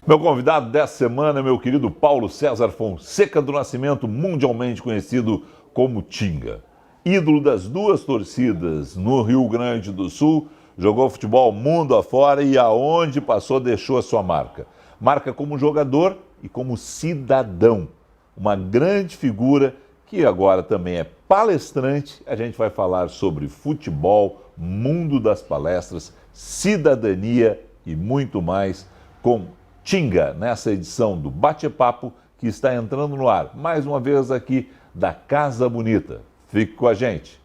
Meu convidado dessa semana é meu querido Paulo César Fonseca do Nascimento, mundialmente conhecido como Tinga. Ídolo das duas torcidas no Rio Grande do Sul, jogou futebol mundo afora e aonde passou deixou a sua marca. Marca como jogador e como cidadão. Uma grande figura que agora também é palestrante. A gente vai falar sobre futebol, mundo das palestras, cidadania e muito mais com Tinga, nessa edição do Bate-Papo que está entrando no ar, mais uma vez aqui da Casa Bonita. Fique com a gente.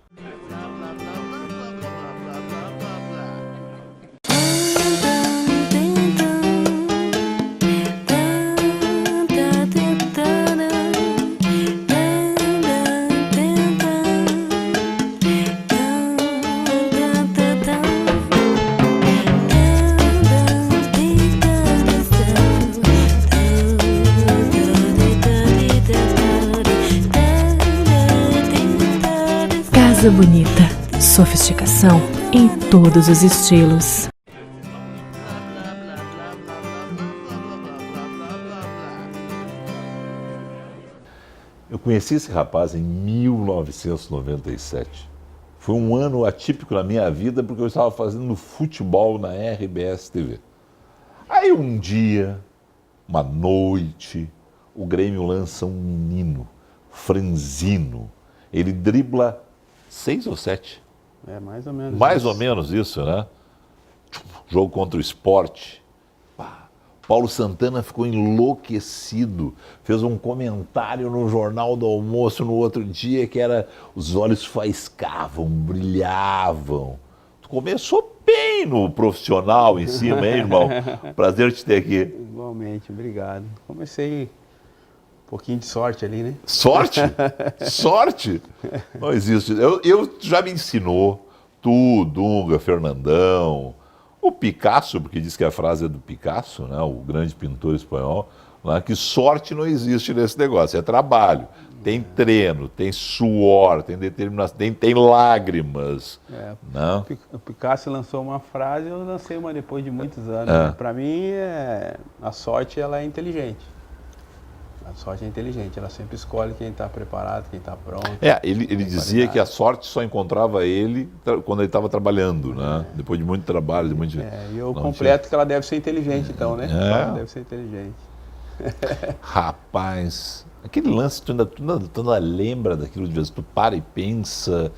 Casa Bonita, sofisticação em todos os estilos. Eu conheci esse rapaz em 1997. Foi um ano atípico na minha vida porque eu estava fazendo futebol na RBS TV. Aí um dia, uma noite, o Grêmio lança um menino, Franzino. Ele dribla 6 ou 7. É, mais ou menos. Mais ou menos isso, né? Jogo contra o Sport. Paulo Santana ficou enlouquecido. Fez um comentário no Jornal do Almoço no outro dia que era: os olhos faiscavam, brilhavam. Tu começou bem no profissional em cima, hein, irmão? Prazer te ter aqui. Igualmente, obrigado. Comecei um pouquinho de sorte ali, né? Sorte? Sorte? Não existe. Eu já me ensinou, tu, Dunga, Fernandão, o Picasso, porque diz que a frase é do Picasso, né, o grande pintor espanhol, lá, que sorte não existe nesse negócio, é trabalho. Tem treino, tem suor, tem determinação, tem lágrimas. Né? O Picasso lançou uma frase e eu lancei uma depois de muitos anos. Né? Para mim, a sorte ela é inteligente. A sorte é inteligente, ela sempre escolhe quem está preparado, quem está pronto. Ele dizia que a sorte só encontrava ele quando ele estava trabalhando, né? Depois de muito trabalho, de muito... E eu completo que ela deve ser inteligente, então, né? Ela deve ser inteligente. Rapaz, aquele lance, tu ainda lembra daquilo de vez, tu para e pensa,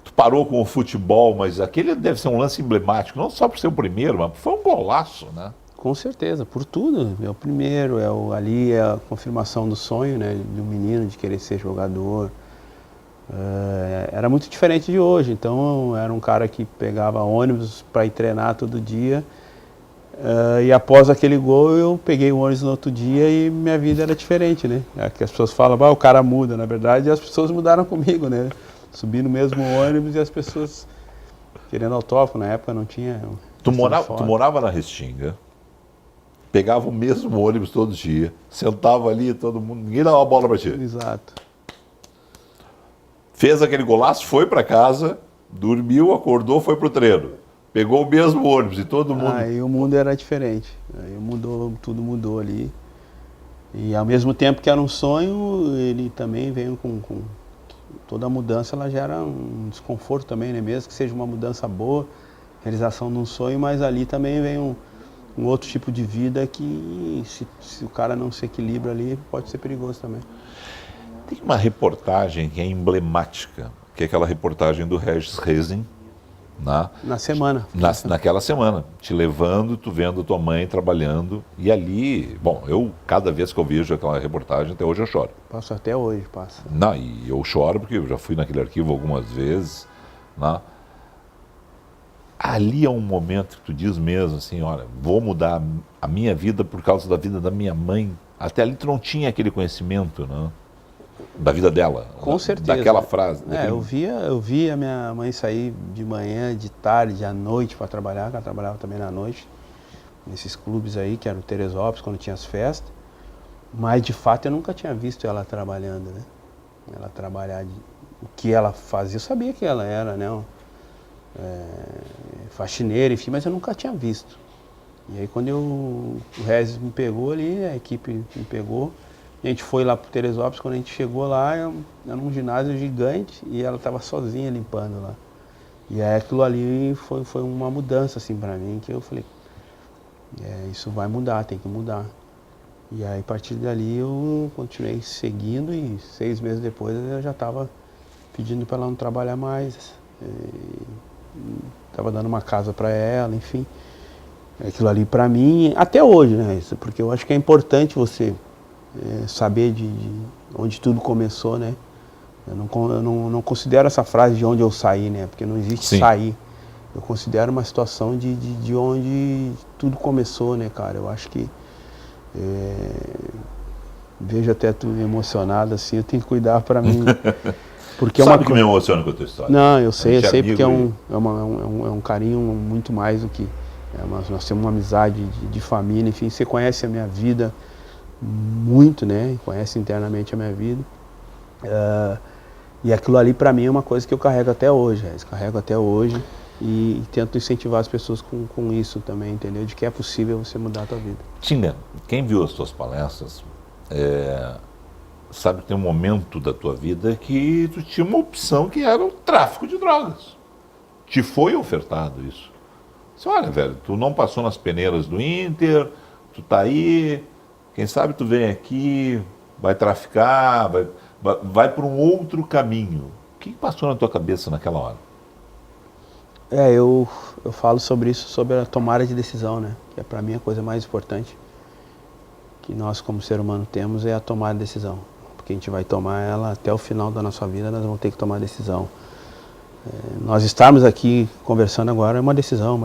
tu parou com o futebol, mas aquele deve ser um lance emblemático, não só por ser o primeiro, mas foi um golaço, né? Com certeza, por tudo. É o primeiro, ali é a confirmação do sonho, né, de um menino de querer ser jogador. Era muito diferente de hoje, então era um cara que pegava ônibus para ir treinar todo dia. E após aquele gol eu peguei o ônibus no outro dia e minha vida era diferente, né? Que as pessoas falam, o cara muda, na verdade as pessoas mudaram comigo, né? Subi no mesmo ônibus e as pessoas querendo autógrafo, na época não tinha. Tu morava na Restinga, pegava o mesmo ônibus todo dia, sentava ali, todo mundo, ninguém dava uma bola pra ti. Exato. Fez aquele golaço, foi pra casa, dormiu, acordou, foi pro treino. Pegou o mesmo ônibus e todo mundo... Aí o mundo era diferente, aí tudo mudou ali. E ao mesmo tempo que era um sonho, ele também veio com toda a mudança, ela gera um desconforto também, né? Mesmo que seja uma mudança boa, realização de um sonho, mas ali também vem um outro tipo de vida que, se o cara não se equilibra ali, pode ser perigoso também. Tem uma reportagem que é emblemática, que é aquela reportagem do Regis Rezin, na semana. Naquela semana, te levando, tu vendo tua mãe trabalhando, e ali, bom, cada vez que eu vejo aquela reportagem, até hoje eu choro. Passo até hoje, passa. Não, e eu choro porque eu já fui naquele arquivo algumas vezes, né? Ali é um momento que tu diz mesmo assim, olha, vou mudar a minha vida por causa da vida da minha mãe. Até ali tu não tinha aquele conhecimento, né? Da vida dela. Com certeza. Daquela frase. Eu via a minha mãe sair de manhã, de tarde, à noite para trabalhar, ela trabalhava também na noite, nesses clubes aí, que era o Teresópolis, quando tinha as festas. Mas de fato eu nunca tinha visto ela trabalhando, né? Ela trabalhar, o que ela fazia, eu sabia que ela era, né? Faxineira, enfim, mas eu nunca tinha visto. E aí quando o Regis me pegou ali, a equipe me pegou, a gente foi lá pro Teresópolis, quando a gente chegou lá, era um ginásio gigante e ela estava sozinha limpando lá. E aí aquilo ali foi uma mudança assim para mim, que eu falei, isso vai mudar, tem que mudar. E aí a partir dali eu continuei seguindo e 6 meses depois eu já estava pedindo para ela não trabalhar mais. Estava dando uma casa para ela, enfim. Aquilo ali para mim, até hoje, né? Isso, porque eu acho que é importante você saber de onde tudo começou, né? Eu não considero essa frase de onde eu saí, né? Porque não existe Sim. sair. Eu considero uma situação de onde tudo começou, né, cara? Eu acho que vejo até tu emocionado assim, eu tenho que cuidar para mim. Porque Sabe que me emociona com a tua história? Não, eu sei porque é amigo um carinho muito mais do que... nós temos uma amizade de família, enfim, você conhece a minha vida muito, né? Conhece internamente a minha vida. E aquilo ali para mim é uma coisa que eu carrego até hoje, carrego até hoje e tento incentivar as pessoas com isso também, entendeu? De que é possível você mudar a tua vida. Tinga, quem viu as tuas palestras sabe que tem um momento da tua vida que tu tinha uma opção que era o tráfico de drogas. Te foi ofertado isso. Você olha, velho, tu não passou nas peneiras do Inter, tu tá aí, quem sabe tu vem aqui, vai traficar, vai para um outro caminho. O que passou na tua cabeça naquela hora? Eu falo sobre isso, sobre a tomada de decisão, né? Que é para mim a coisa mais importante que nós como ser humano temos é a tomada de decisão. Porque a gente vai tomar ela até o final da nossa vida, nós vamos ter que tomar decisão. Nós estarmos aqui conversando agora é uma decisão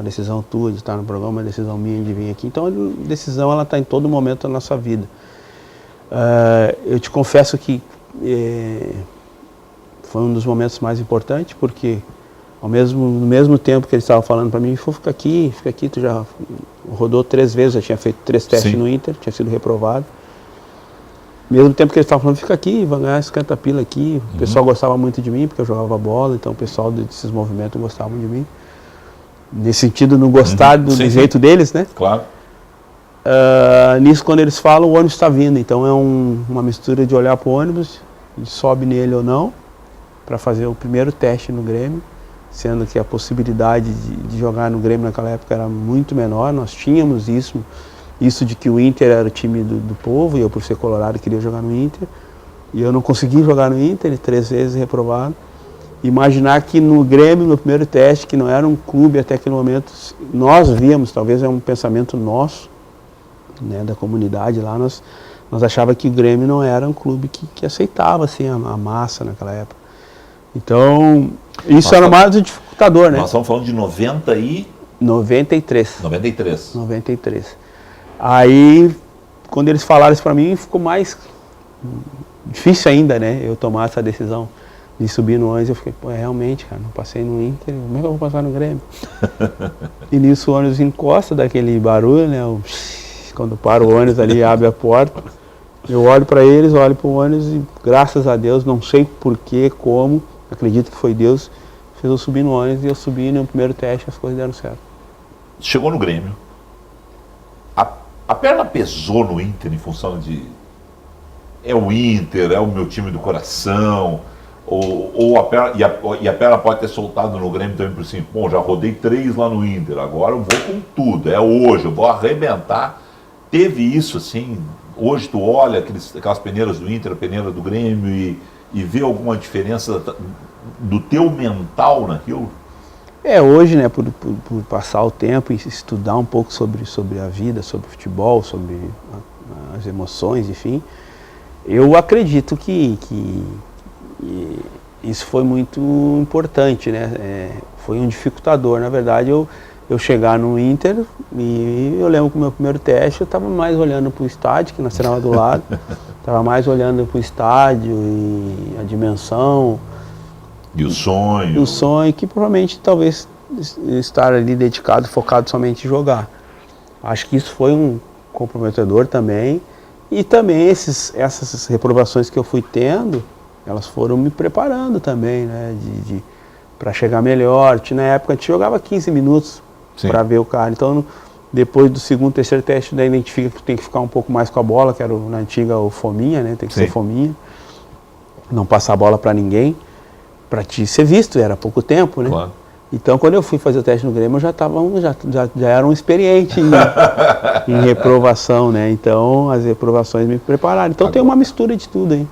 tua de estar no programa, uma decisão minha de vir aqui. Então a decisão ela está em todo momento da nossa vida. Eu te confesso que foi um dos momentos mais importantes, porque no mesmo tempo que ele estava falando para mim, fica aqui, tu já rodou 3 vezes, já tinha feito 3 testes no Inter, tinha sido reprovado. Mesmo tempo que ele estava falando, fica aqui, vai ganhar 50 pila aqui. O pessoal gostava muito de mim, porque eu jogava bola, então o pessoal desses movimentos gostavam de mim. Nesse sentido, não gostar do jeito deles, né? Claro. Nisso, quando eles falam, o ônibus está vindo. Então é uma mistura de olhar para o ônibus, de sobe nele ou não, para fazer o primeiro teste no Grêmio, sendo que a possibilidade de jogar no Grêmio naquela época era muito menor. Nós tínhamos isso de que o Inter era o time do povo, e eu, por ser colorado, queria jogar no Inter. E eu não consegui jogar no Inter, 3 vezes reprovado. Imaginar que no Grêmio, no primeiro teste, que não era um clube até aquele momento, nós víamos, talvez é um pensamento nosso, né, da comunidade lá, nós achávamos que o Grêmio não era um clube que aceitava assim, a massa naquela época. Então, isso era mais um dificultador, né? Nós estamos falando de 93. 93. Aí, quando eles falaram isso pra mim, ficou mais difícil ainda, né? Eu tomar essa decisão de subir no ônibus. Eu fiquei, realmente, cara, não passei no Inter, como é que eu vou passar no Grêmio? E nisso o ônibus encosta daquele barulho, né? Quando para o ônibus ali, abre a porta. Eu olho pra eles, olho pro ônibus e, graças a Deus, não sei porquê, como, acredito que foi Deus, fez eu subir no ônibus e eu subi no primeiro teste, as coisas deram certo. Chegou no Grêmio. A perna pesou no Inter em função de... É o Inter, é o meu time do coração, ou a perna pode ter soltado no Grêmio também por assim, bom, já rodei 3 lá no Inter, agora eu vou com tudo, é hoje, eu vou arrebentar. Teve isso assim, hoje tu olha aquelas peneiras do Inter, a peneira do Grêmio e vê alguma diferença do teu mental naquilo? Hoje, né, por passar o tempo e estudar um pouco sobre a vida, sobre o futebol, sobre as emoções, enfim, eu acredito que isso foi muito importante, né? Foi um dificultador. Na verdade, eu chegar no Inter, e eu lembro que o meu primeiro teste eu estava mais olhando para o estádio, que nós treinava do lado, estava mais olhando para o estádio e a dimensão. E o sonho? O sonho, que provavelmente talvez estar ali dedicado, focado somente em jogar. Acho que isso foi um comprometedor também. E também essas reprovações que eu fui tendo, elas foram me preparando também, né? para chegar melhor. Na época a gente jogava 15 minutos para ver o cara. Então Depois do segundo, terceiro teste, daí identifica que tem que ficar um pouco mais com a bola, que era na antiga o fominha, né? Tem que ser fominha. Não passar a bola para ninguém, para te ser visto, era pouco tempo, né? Claro. Então, quando eu fui fazer o teste no Grêmio, eu já era um experiente em reprovação, né? Então, as reprovações me prepararam. Então, tem uma mistura de tudo aí.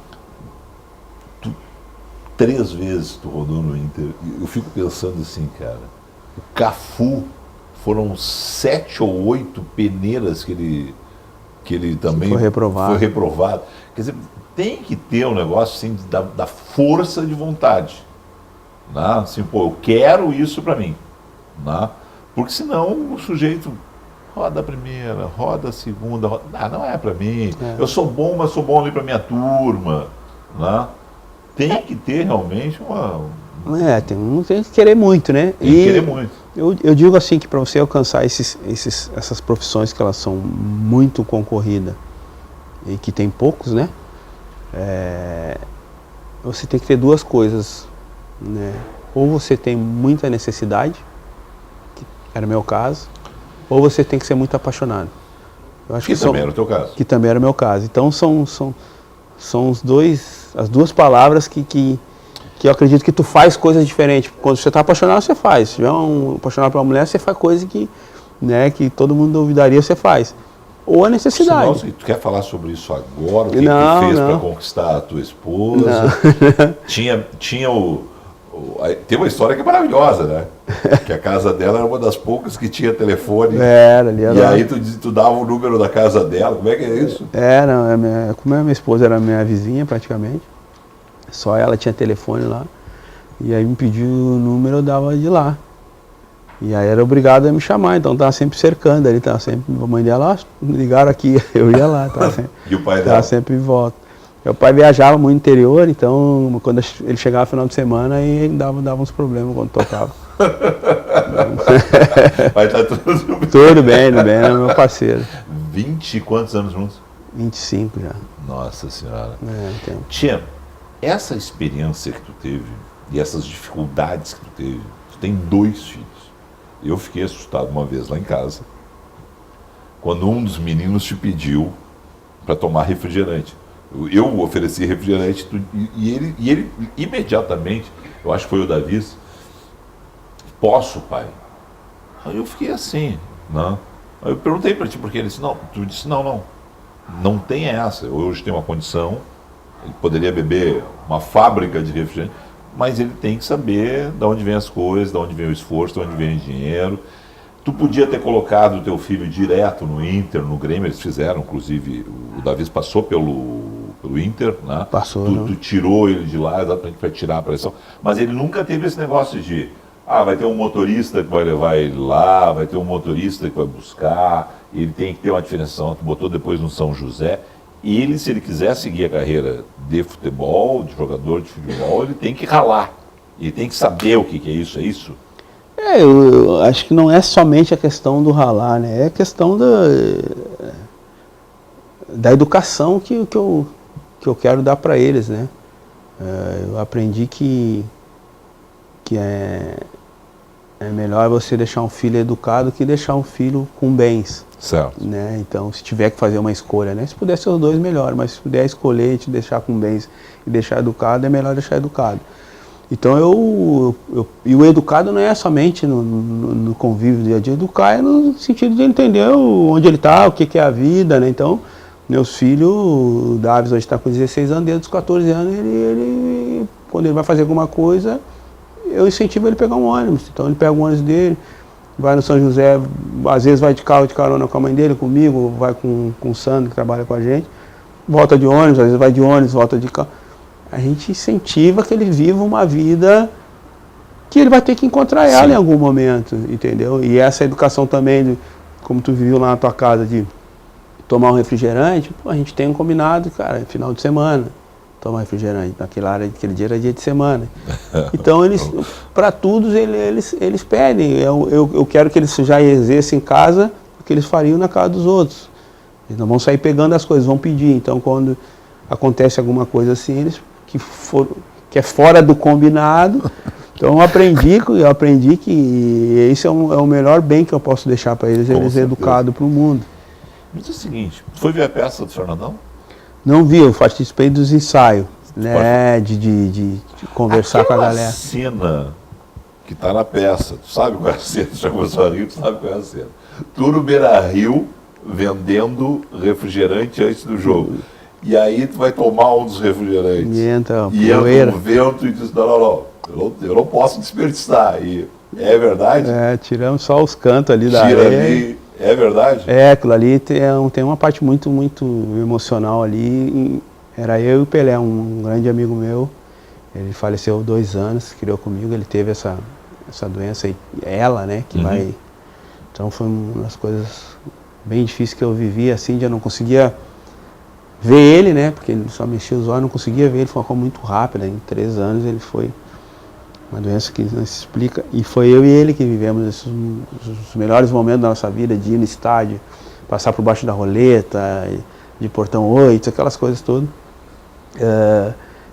3 vezes tu rodou no Inter. Eu fico pensando assim, cara, o Cafu foram 7 ou 8 peneiras que ele também foi reprovado. Quer dizer, tem que ter um negócio assim da força de vontade. Né? Assim, pô, eu quero isso pra mim. Né? Porque senão o sujeito roda a primeira, roda a segunda, não é pra mim. Eu sou bom, mas sou bom ali pra minha turma. Né? Tem que ter realmente tem que querer muito, né? Tem que querer muito. Eu digo assim que para você alcançar essas profissões que elas são muito concorridas e que tem poucos, né? Você tem que ter 2 coisas, né? Ou você tem muita necessidade, que era o meu caso, ou você tem que ser muito apaixonado. Eu acho que também era o teu caso. Que também era o meu caso. Então são as 2 palavras que eu acredito que tu faz coisas diferentes. Quando você está apaixonado, você faz. Se tiver apaixonado por uma mulher, você faz coisa que todo mundo duvidaria, você faz. Ou a necessidade. Senão, tu quer falar sobre isso agora? O que tu fez para conquistar a tua esposa? Tem uma história que é maravilhosa, né? Que a casa dela era uma das poucas que tinha telefone. E aí tu dava o número da casa dela. Como é que é isso? Como a minha esposa era minha vizinha praticamente, só ela tinha telefone lá. E aí me pediu o número, eu dava de lá. E aí era obrigado a me chamar, então tava sempre cercando ali, tava sempre, a mãe dela, ligaram aqui, eu ia lá, tava sempre, e o pai dela? Tava sempre em volta. Meu pai viajava muito no interior, então quando ele chegava no final de semana, aí dava uns problemas quando tocava. Mas tá tudo bem. Tudo bem, era meu parceiro. 20 e quantos anos juntos? 25 já. Nossa Senhora. Então. Tia, essa experiência que tu teve e essas dificuldades que tu teve, tu tem 2 filhos. Eu fiquei assustado uma vez lá em casa, quando um dos meninos te pediu para tomar refrigerante. Eu ofereci refrigerante e ele imediatamente, eu acho que foi o Davi, posso, pai? Aí eu fiquei assim, né? Aí eu perguntei para ti, porque ele disse, não, tu disse, não tem essa, eu hoje tenho uma condição, ele poderia beber uma fábrica de refrigerante, mas ele tem que saber de onde vem as coisas, de onde vem o esforço, de onde vem o dinheiro. Tu podia ter colocado o teu filho direto no Inter, no Grêmio, eles fizeram, inclusive, o Davi passou pelo Inter, né? Passou. Tu tirou ele de lá exatamente para tirar a pressão. Mas ele nunca teve esse negócio de, vai ter um motorista que vai levar ele lá, vai ter um motorista que vai buscar, ele tem que ter uma diferenciação. Tu botou depois no São José. E ele, se ele quiser seguir a carreira de futebol, de jogador de futebol, ele tem que ralar. Ele tem que saber o que é isso, eu acho que não é somente a questão do ralar, né? É a questão da educação que eu quero dar para eles, né? Eu aprendi que é melhor você deixar um filho educado que deixar um filho com bens. Certo. Né? Então, se tiver que fazer uma escolha, né? Se puder ser os 2, melhor, mas se puder escolher e te deixar com bens e deixar educado, é melhor deixar educado. Então, e o educado não é somente no convívio do dia a dia, educar é no sentido de ele entender onde ele está, o que é a vida, né? Então, meus filhos, o Davis hoje está com 16 anos, desde os 14 anos, ele, quando ele vai fazer alguma coisa, eu incentivo ele a pegar um ônibus. Então, ele pega o ônibus dele, vai no São José, às vezes vai de carro de carona com a mãe dele, comigo, vai com o Sandro, que trabalha com a gente, volta de ônibus, às vezes vai de ônibus, volta de carro. A gente incentiva que ele viva uma vida que ele vai ter que encontrar ela em algum momento, entendeu? E essa educação também, como tu viu lá na tua casa, de tomar um refrigerante, a gente tem um combinado, cara, final de semana, tomar refrigerante. Naquele dia era dia de semana. Então, para todos, eles pedem. Eu quero que eles já exerçam em casa o que eles fariam na casa dos outros. Eles não vão sair pegando as coisas, vão pedir. Então, quando acontece alguma coisa assim, que é fora do combinado, Então eu aprendi que esse é o melhor bem que eu posso deixar para eles, eles educados para o mundo. Mas é o seguinte, foi ver a peça do Fernandão? Não vi, eu participei dos ensaios, né, de conversar com a galera. Cena que está na peça, tu sabe qual é a cena? Tu já começou a rir, tu sabe qual é a cena. Tu no Beira-Rio vendendo refrigerante antes do jogo. E aí tu vai tomar um dos refrigerantes. E entra um vento e diz, não, eu não posso desperdiçar. E é verdade? Tiramos só os cantos ali da areia. Ali, é verdade? Aquilo ali tem uma parte muito, muito emocional ali. Era eu e o Pelé, um grande amigo meu. Ele faleceu há 2 anos, criou comigo, ele teve essa doença, ela, né, que vai... Então foi uma das coisas bem difíceis que eu vivi, assim, de eu não conseguia ver ele, né, porque ele só mexia os olhos, não conseguia ver ele, foi uma coisa muito rápida, em 3 anos ele foi uma doença que não se explica, e foi eu e ele que vivemos os melhores momentos da nossa vida, de ir no estádio, passar por baixo da roleta, de portão 8, aquelas coisas todas.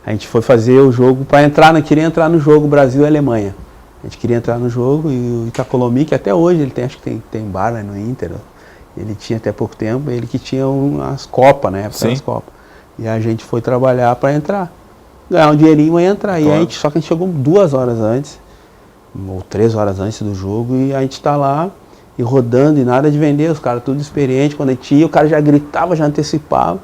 A gente foi fazer o jogo para queria entrar no jogo Brasil e Alemanha. A gente queria entrar no jogo e o Itacolomi, que até hoje ele tem, acho que tem bar lá no Inter, ele tinha até pouco tempo, ele que tinha as Copas, né? As Copas. E a gente foi trabalhar para entrar. Ganhar um dinheirinho e entrar. Claro. Só que a gente chegou 2 horas antes, ou 3 horas antes do jogo, e a gente está lá e rodando e nada de vender, os caras tudo experiente. Quando a gente ia, o cara já gritava, já antecipava.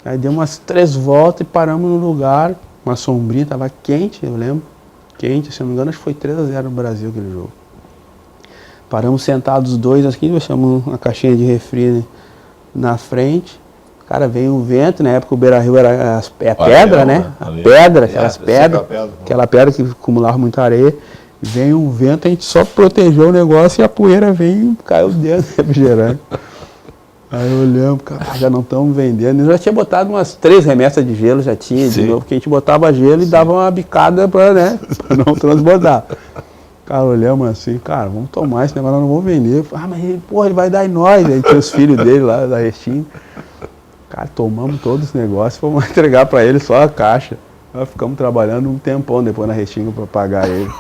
Aí deu umas 3 voltas e paramos no lugar, uma sombrinha, tava quente, eu lembro, quente, se não me engano, acho que foi 3-0 no Brasil aquele jogo. Paramos sentados 2 aqui, deixamos uma caixinha de refri na frente, cara, veio um vento, na época o Beira-Rio era pedra, né? Aquela pedra que acumulava muita areia, veio um vento, a gente só protegeu o negócio e a poeira veio e caiu dentro do refrigerante. Aí eu olhamos, cara, já não estamos vendendo. Eu já tinha botado umas 3 remessas de gelo, já tinha de novo, porque a gente botava gelo e dava uma bicada para não transbordar. Cara, olhamos assim, cara, vamos tomar esse negócio, nós não vamos vender. Mas porra, ele vai dar em nós. Aí tinha os filhos dele lá da Restinga. Cara, tomamos todos os negócios, fomos entregar para ele só a caixa. Nós ficamos trabalhando um tempão depois na Restinga para pagar ele.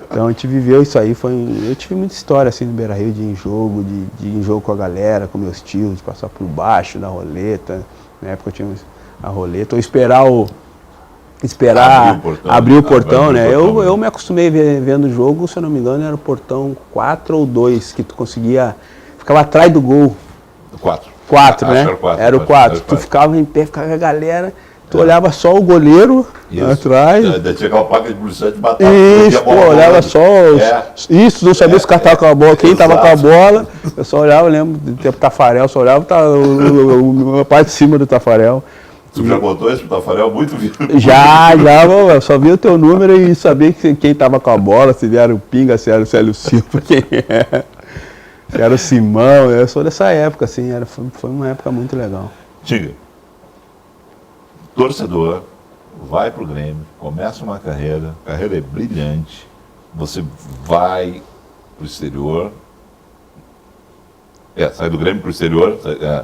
Então a gente viveu isso aí, eu tive muita história assim no Beira-Rio, de ir em jogo com a galera, com meus tios, de passar por baixo da roleta, na época eu tinha a roleta, ou esperar abrir o portão, né? Eu me acostumei vendo o jogo, se eu não me engano era o portão 4 ou 2, que tu conseguia, ficava atrás do gol. 4, né? Era o 4, tu ficava em pé, ficava a galera... Tu olhava só o goleiro atrás. Tinha aquela placa de policial de batata. Isso, pô, olhava só isso, não sabia se o cara estava com a bola, quem estava com a bola. Eu só olhava, eu lembro do tempo Tafarel, só olhava a parte de cima do Tafarel. Tu já botou esse pro Tafarel muito vivo? Já, eu só via o teu número e sabia quem estava com a bola, se era o Pinga, se era o Célio Silva, quem era. Se era o Simão, eu sou dessa época, assim, foi uma época muito legal. Diga. Torcedor, vai pro Grêmio, começa uma carreira é brilhante, você vai pro exterior, sai do Grêmio pro exterior,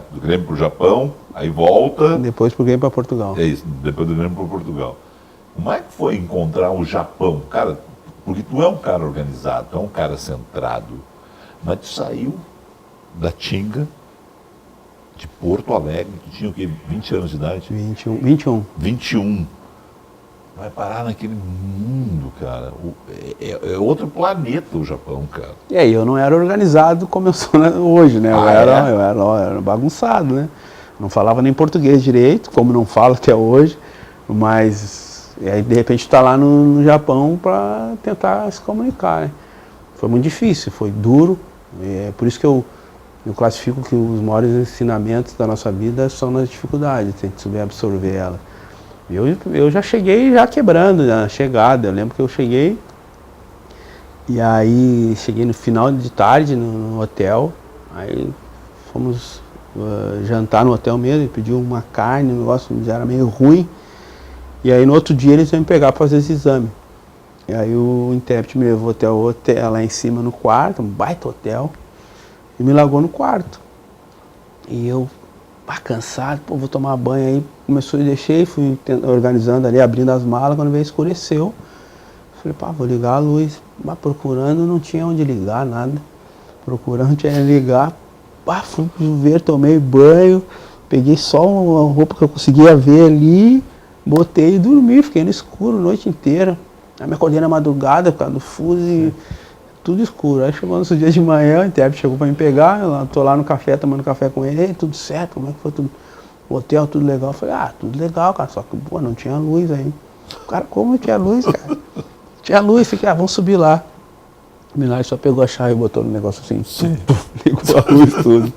do Grêmio pro Japão, aí volta... Depois pro Grêmio para Portugal. É isso, depois do Grêmio para Portugal. Como é que foi encontrar o Japão? Cara, porque tu é um cara organizado, tu é um cara centrado, mas tu saiu da Tinga, de Porto Alegre, tu tinha o quê? 20 anos de idade? 21. Vai parar naquele mundo, cara. É outro planeta o Japão, cara. E aí, eu não era organizado como eu sou hoje, né? Eu era bagunçado, né? Não falava nem português direito, como não falo até hoje, mas aí de repente tu tá lá no Japão para tentar se comunicar, né? Foi muito difícil, foi duro, é por isso que eu classifico que os maiores ensinamentos da nossa vida são nas dificuldades, se a gente souber absorver ela. Eu já cheguei quebrando na chegada, eu lembro que eu cheguei, e aí cheguei no final de tarde no hotel, aí fomos jantar no hotel mesmo, pediu uma carne, o negócio já era meio ruim, e aí no outro dia eles iam me pegar para fazer esse exame. E aí o intérprete me levou até o hotel, lá em cima no quarto, um baita hotel, e me largou no quarto. E eu, cansado, vou tomar banho aí. Começou a deixar, fui organizando ali, abrindo as malas, quando veio escureceu. Falei, pá, vou ligar a luz. Mas procurando, não tinha onde ligar, nada. Procurando, tinha que ligar. Pá, fui pro chuveiro, tomei banho, peguei só uma roupa que eu conseguia ver ali, botei e dormi, fiquei no escuro a noite inteira. Aí me acordei na madrugada por causa do fuso e tudo escuro. Aí chegou no dia de manhã, o intérprete chegou pra me pegar, eu tô lá no café, tomando café com ele, tudo certo, como é que foi tudo? O hotel, tudo legal. Eu falei, tudo legal, cara, só que, pô, não tinha luz aí. O cara, como não tinha luz, cara? Tinha luz, fiquei, vamos subir lá. O Milagre só pegou a chave e botou no negócio assim, ligou a luz tudo.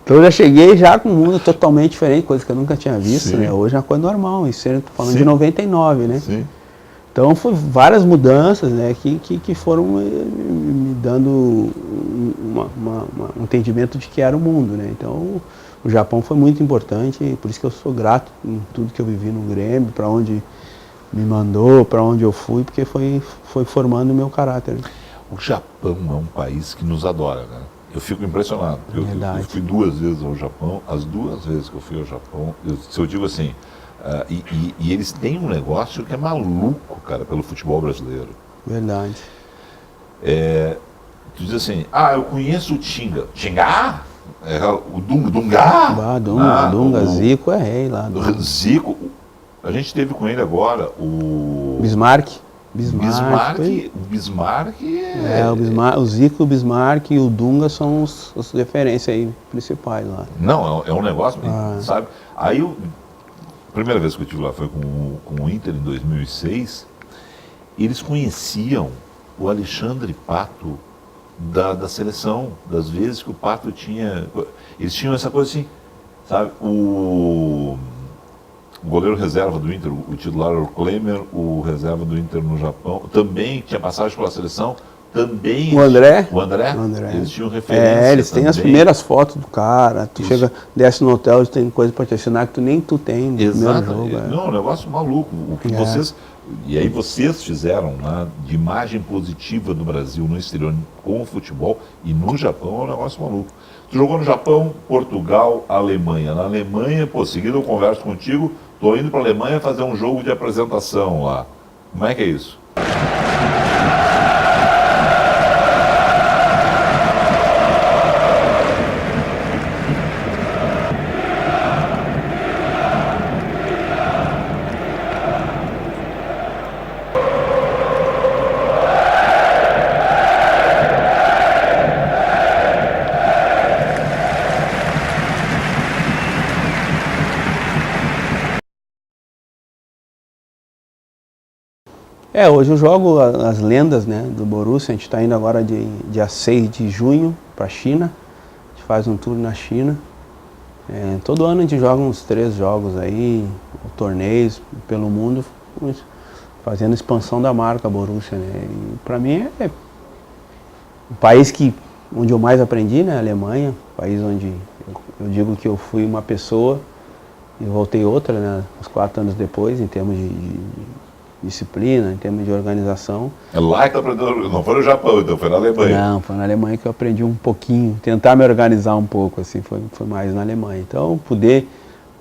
Então eu já cheguei já com um mundo totalmente diferente, coisa que eu nunca tinha visto, né? Hoje é uma coisa normal, isso eu tô falando de 99, né? Sim. Então foi várias mudanças, né, que foram me dando um entendimento de que era o mundo, né? Então o Japão foi muito importante, por isso que eu sou grato em tudo que eu vivi no Grêmio, para onde me mandou, para onde eu fui, porque foi formando o meu caráter. O Japão é um país que nos adora, né? Eu fico impressionado. Eu fui 2 vezes ao Japão, as 2 vezes que eu fui ao Japão, se eu digo assim, e eles têm um negócio que é maluco, cara, pelo futebol brasileiro. Verdade. Tu diz assim, eu conheço o Tinga. Tinga? O Dunga? Dunga, Zico é rei lá. Zico, a gente teve com ele agora o... Bismarck. O Bismarck o Zico, o Bismarck e o Dunga são as referências aí principais lá. Não, é um negócio, sabe? Aí, a primeira vez que eu estive lá foi com o Inter em 2006, eles conheciam o Alexandre Pato da seleção, das vezes que o Pato tinha... Eles tinham essa coisa assim, sabe? O goleiro reserva do Inter, o titular era o Klemer, o reserva do Inter no Japão, também tinha passagem pela seleção, também... O André? Eles tinham referência. Eles têm as primeiras fotos do cara, tu chega, desce no hotel, tem coisa para te assinar que tu nem tem no primeiro jogo. Não, um negócio maluco. O que vocês... E aí vocês fizeram lá de imagem positiva do Brasil no exterior com o futebol, e no Japão é um negócio maluco. Tu jogou no Japão, Portugal, Alemanha. Na Alemanha, seguido eu converso contigo, tô indo para a Alemanha fazer um jogo de apresentação lá. Como é que é isso? Hoje eu jogo as lendas, né, do Borussia. A gente está indo agora dia 6 de junho para a China. A gente faz um tour na China. Todo ano a gente joga uns 3 jogos aí, torneios pelo mundo, fazendo expansão da marca Borussia, né? E para mim é o país onde eu mais aprendi, né, a Alemanha, país onde eu digo que eu fui uma pessoa e voltei outra, né, uns 4 anos depois, em termos de disciplina, em termos de organização. É lá que tu aprendeu, não foi no Japão, então foi na Alemanha. Não, foi na Alemanha que eu aprendi um pouquinho, tentar me organizar um pouco, assim, foi mais na Alemanha. Então, poder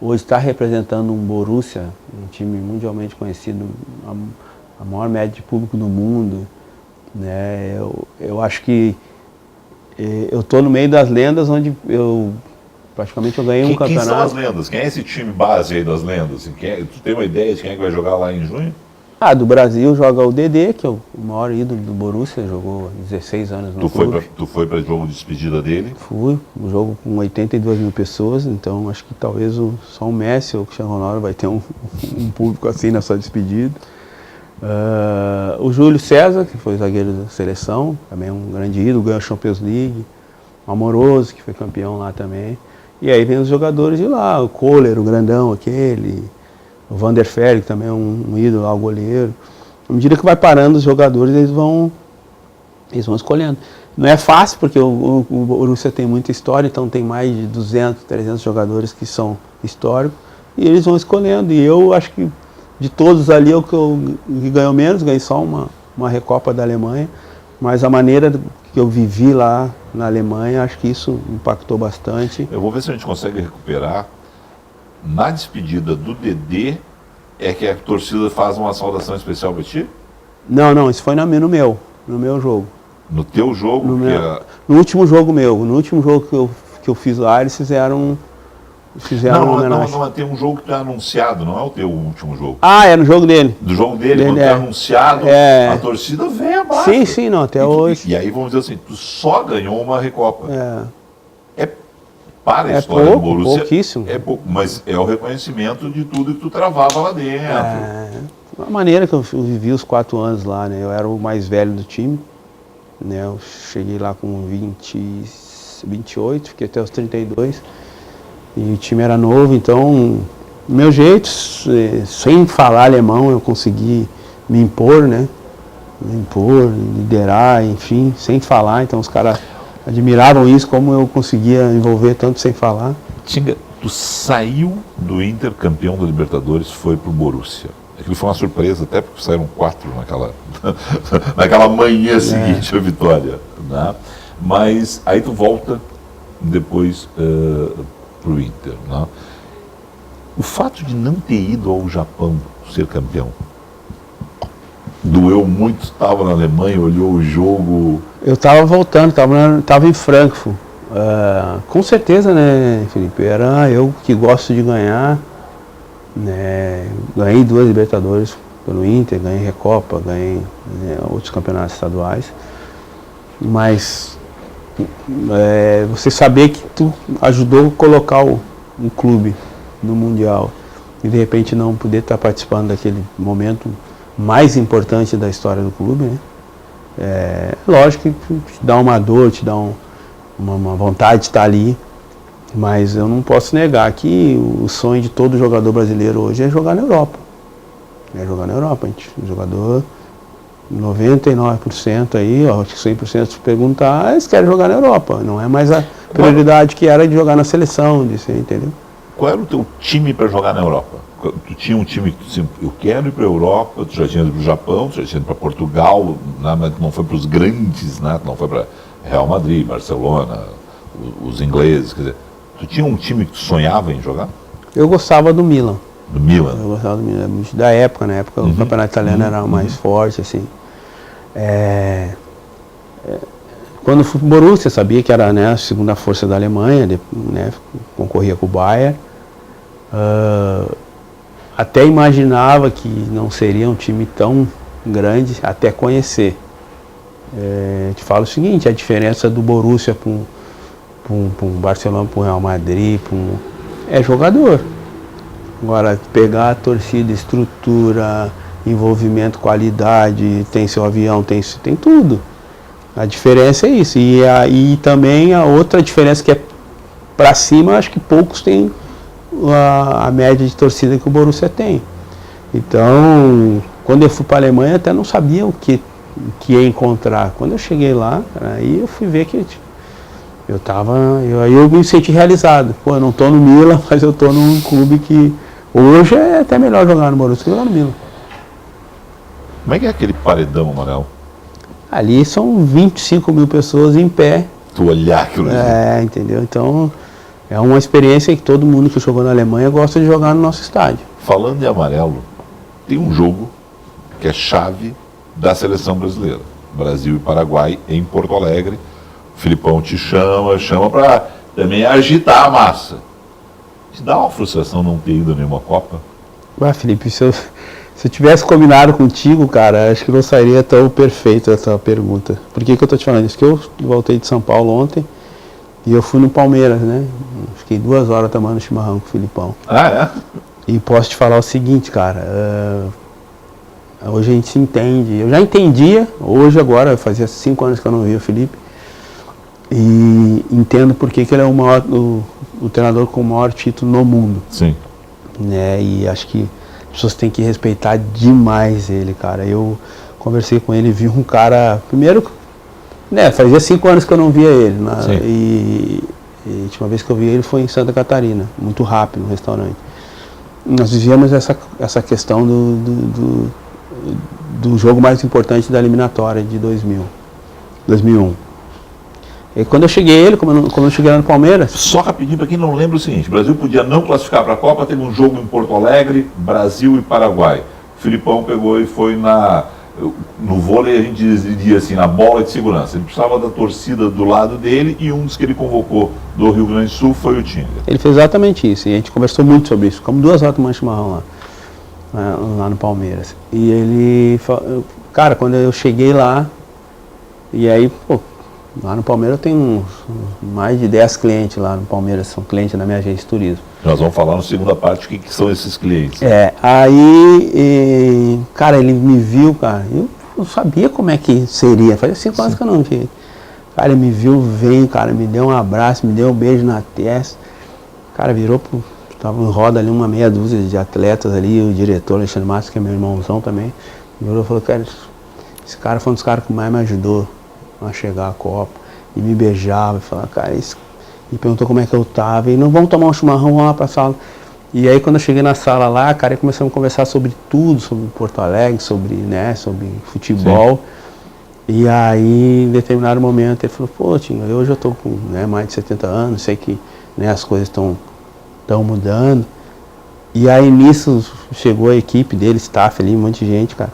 hoje estar representando um Borussia, um time mundialmente conhecido, a maior média de público do mundo, né, eu acho que eu estou no meio das lendas onde praticamente eu ganhei um campeonato. Quem são as lendas? Quem é esse time base aí das lendas? Tu tem uma ideia de quem é que vai jogar lá em junho? Do Brasil joga o Dedê, que é o maior ídolo do Borussia, jogou 16 anos no clube. Tu foi para o jogo de despedida dele? Fui, um jogo com 82 mil pessoas, então acho que talvez só o Messi ou o Cristiano Ronaldo vai ter um público assim na sua despedida. O Júlio César, que foi zagueiro da seleção, também um grande ídolo, ganhou a Champions League. O Amoroso, que foi campeão lá também. E aí vem os jogadores de lá, o Kohler, o grandão aquele, o Van der Fel, que também é um ídolo lá, o goleiro. À medida que vai parando os jogadores, eles vão escolhendo. Não é fácil, porque o Borussia tem muita história, então tem mais de 200, 300 jogadores que são históricos, e eles vão escolhendo. E eu acho que de todos ali, o que ganhou menos, ganhei só uma Recopa da Alemanha, mas a maneira que eu vivi lá na Alemanha, acho que isso impactou bastante. Eu vou ver se a gente consegue recuperar. Na despedida do Dedê, é que a torcida faz uma saudação especial para ti? Não, isso foi no meu jogo. No teu jogo, No último jogo meu, no último jogo que eu fiz lá, eles fizeram uma homenagem. Não, tem um jogo que é anunciado, não é o teu último jogo. Ah, é no jogo dele. Do jogo dele, quando é anunciado, a torcida vem abaixo. Sim, não, até hoje. E aí vamos dizer assim, tu só ganhou uma Recopa. É Para a história do Borussia, pouquíssimo. É pouco, mas é o reconhecimento de tudo que tu travava lá dentro. A maneira que eu vivi os 4 anos lá, né? Eu era o mais velho do time, né? Eu cheguei lá com 28, fiquei até os 32. E o time era novo, então, do meu jeito, sem falar alemão, eu consegui me impor, né? Liderar, enfim, sem falar. Então os caras admiravam isso, como eu conseguia envolver tanto sem falar. Tinga, tu saiu do Inter, campeão da Libertadores, foi pro Borussia. Aquilo foi uma surpresa, até porque saíram 4 naquela manhã seguinte à vitória. Né? Mas aí tu volta depois pro Inter. Né? O fato de não ter ido ao Japão ser campeão, doeu muito, estava na Alemanha, olhou o jogo. Eu estava voltando, estava em Frankfurt. Com certeza, né, Felipe? Era eu que gosto de ganhar. Né? Ganhei 2 Libertadores pelo Inter, ganhei Recopa, ganhei outros campeonatos estaduais. Mas você saber que tu ajudou a colocar um clube no Mundial e de repente não poder estar participando daquele momento mais importante da história do clube, né? Lógico que te dá uma dor, te dá uma vontade de estar ali, mas eu não posso negar que o sonho de todo jogador brasileiro hoje é jogar na Europa. Jogador 99% aí, acho que 100% se perguntar, eles querem jogar na Europa. Não é mais a prioridade que era de jogar na seleção, entendeu? Qual era o teu time para jogar na Europa? Tu tinha um time que tu disse, eu quero ir para a Europa, tu já tinha ido para o Japão, tu já tinha ido para Portugal, né, mas não foi para os grandes, né, não foi para Real Madrid, Barcelona, os ingleses, quer dizer, tu tinha um time que tu sonhava em jogar? Eu gostava do Milan. Do Milan? Eu gostava do Milan, da época, na época o campeonato italiano era mais forte, assim. Quando eu fui para o Borussia, sabia que era, né, a segunda força da Alemanha, né, concorria com o Bayern. Até imaginava que não seria um time tão grande até conhecer. Te falo o seguinte, a diferença do Borussia para um Barcelona, para um Real Madrid, é jogador. Agora, pegar a torcida, estrutura, envolvimento, qualidade, tem seu avião, tem tudo. A diferença é isso. E também a outra diferença que é para cima, acho que poucos têm a média de torcida que o Borussia tem. Então, quando eu fui para a Alemanha, até não sabia o que ia encontrar. Quando eu cheguei lá, aí eu fui ver que eu me senti realizado. Pô, eu não estou no Milan, mas eu estou num clube que hoje é até melhor jogar no Borussia que jogar no Milan. Como é que é aquele paredão amarelo? Ali são 25 mil pessoas em pé. Tu olhar aquilo ali. Entendeu? Então, é uma experiência que todo mundo que jogou na Alemanha gosta de jogar no nosso estádio. Falando em amarelo, tem um jogo que é chave da seleção brasileira. Brasil e Paraguai em Porto Alegre. O Filipão te chama para também agitar a massa. Te dá uma frustração não ter ido a nenhuma Copa? Felipe, se eu tivesse combinado contigo, cara, acho que não sairia tão perfeito essa pergunta. Por que eu tô te falando isso? Porque eu voltei de São Paulo ontem e eu fui no Palmeiras, né? Fiquei 2 horas tomando chimarrão com o Filipão. E posso te falar o seguinte, cara, hoje a gente se entende. Eu já entendia, hoje agora, fazia 5 anos que eu não via o Felipe. E entendo por que ele é o treinador com o maior título no mundo. Sim. Né? E acho que as pessoas têm que respeitar demais ele, cara. Eu conversei com ele, vi um cara... Primeiro, né, fazia 5 anos que eu não via ele. Né? E a última vez que eu vi ele foi em Santa Catarina, muito rápido, no restaurante. Nós vivíamos essa questão do jogo mais importante da eliminatória de 2001. E quando eu cheguei quando eu cheguei lá no Palmeiras... Só rapidinho para quem não lembra o seguinte, o Brasil podia não classificar para a Copa, teve um jogo em Porto Alegre, Brasil e Paraguai. O Filipão pegou e foi No vôlei a gente dizia assim, na bola de segurança. Ele precisava da torcida do lado dele e um dos que ele convocou do Rio Grande do Sul foi o Tinga. Ele fez exatamente isso, e a gente conversou muito sobre isso. Ficamos 2 horas tomando chimarrão lá no Palmeiras. E ele falou, cara, quando eu cheguei lá, e aí, pô, lá no Palmeiras eu tenho mais de 10 clientes lá no Palmeiras, são clientes da minha agência de turismo. Nós vamos falar na segunda parte o que são esses clientes. Cara, ele me viu, cara, eu não sabia como é que seria, fazia 5 anos que eu não vi. Cara, ele me viu, veio, cara, me deu um abraço, me deu um beijo na testa. Cara, virou tava em roda ali uma meia dúzia de atletas ali, o diretor Alexandre Matos, que é meu irmãozão também, virou e falou, cara, esse cara foi um dos caras que mais me ajudou a chegar à Copa. E me beijava, e falava, cara, e perguntou como é que eu tava, e não, vamos tomar um chimarrão, vamos lá pra sala. E aí quando eu cheguei na sala lá, cara, começamos a conversar sobre tudo, sobre Porto Alegre, sobre futebol. Sim. E aí, em determinado momento, ele falou, pô, Tinga, hoje eu tô com mais de 70 anos, sei que as coisas estão mudando. E aí nisso chegou a equipe dele, staff ali, um monte de gente, cara,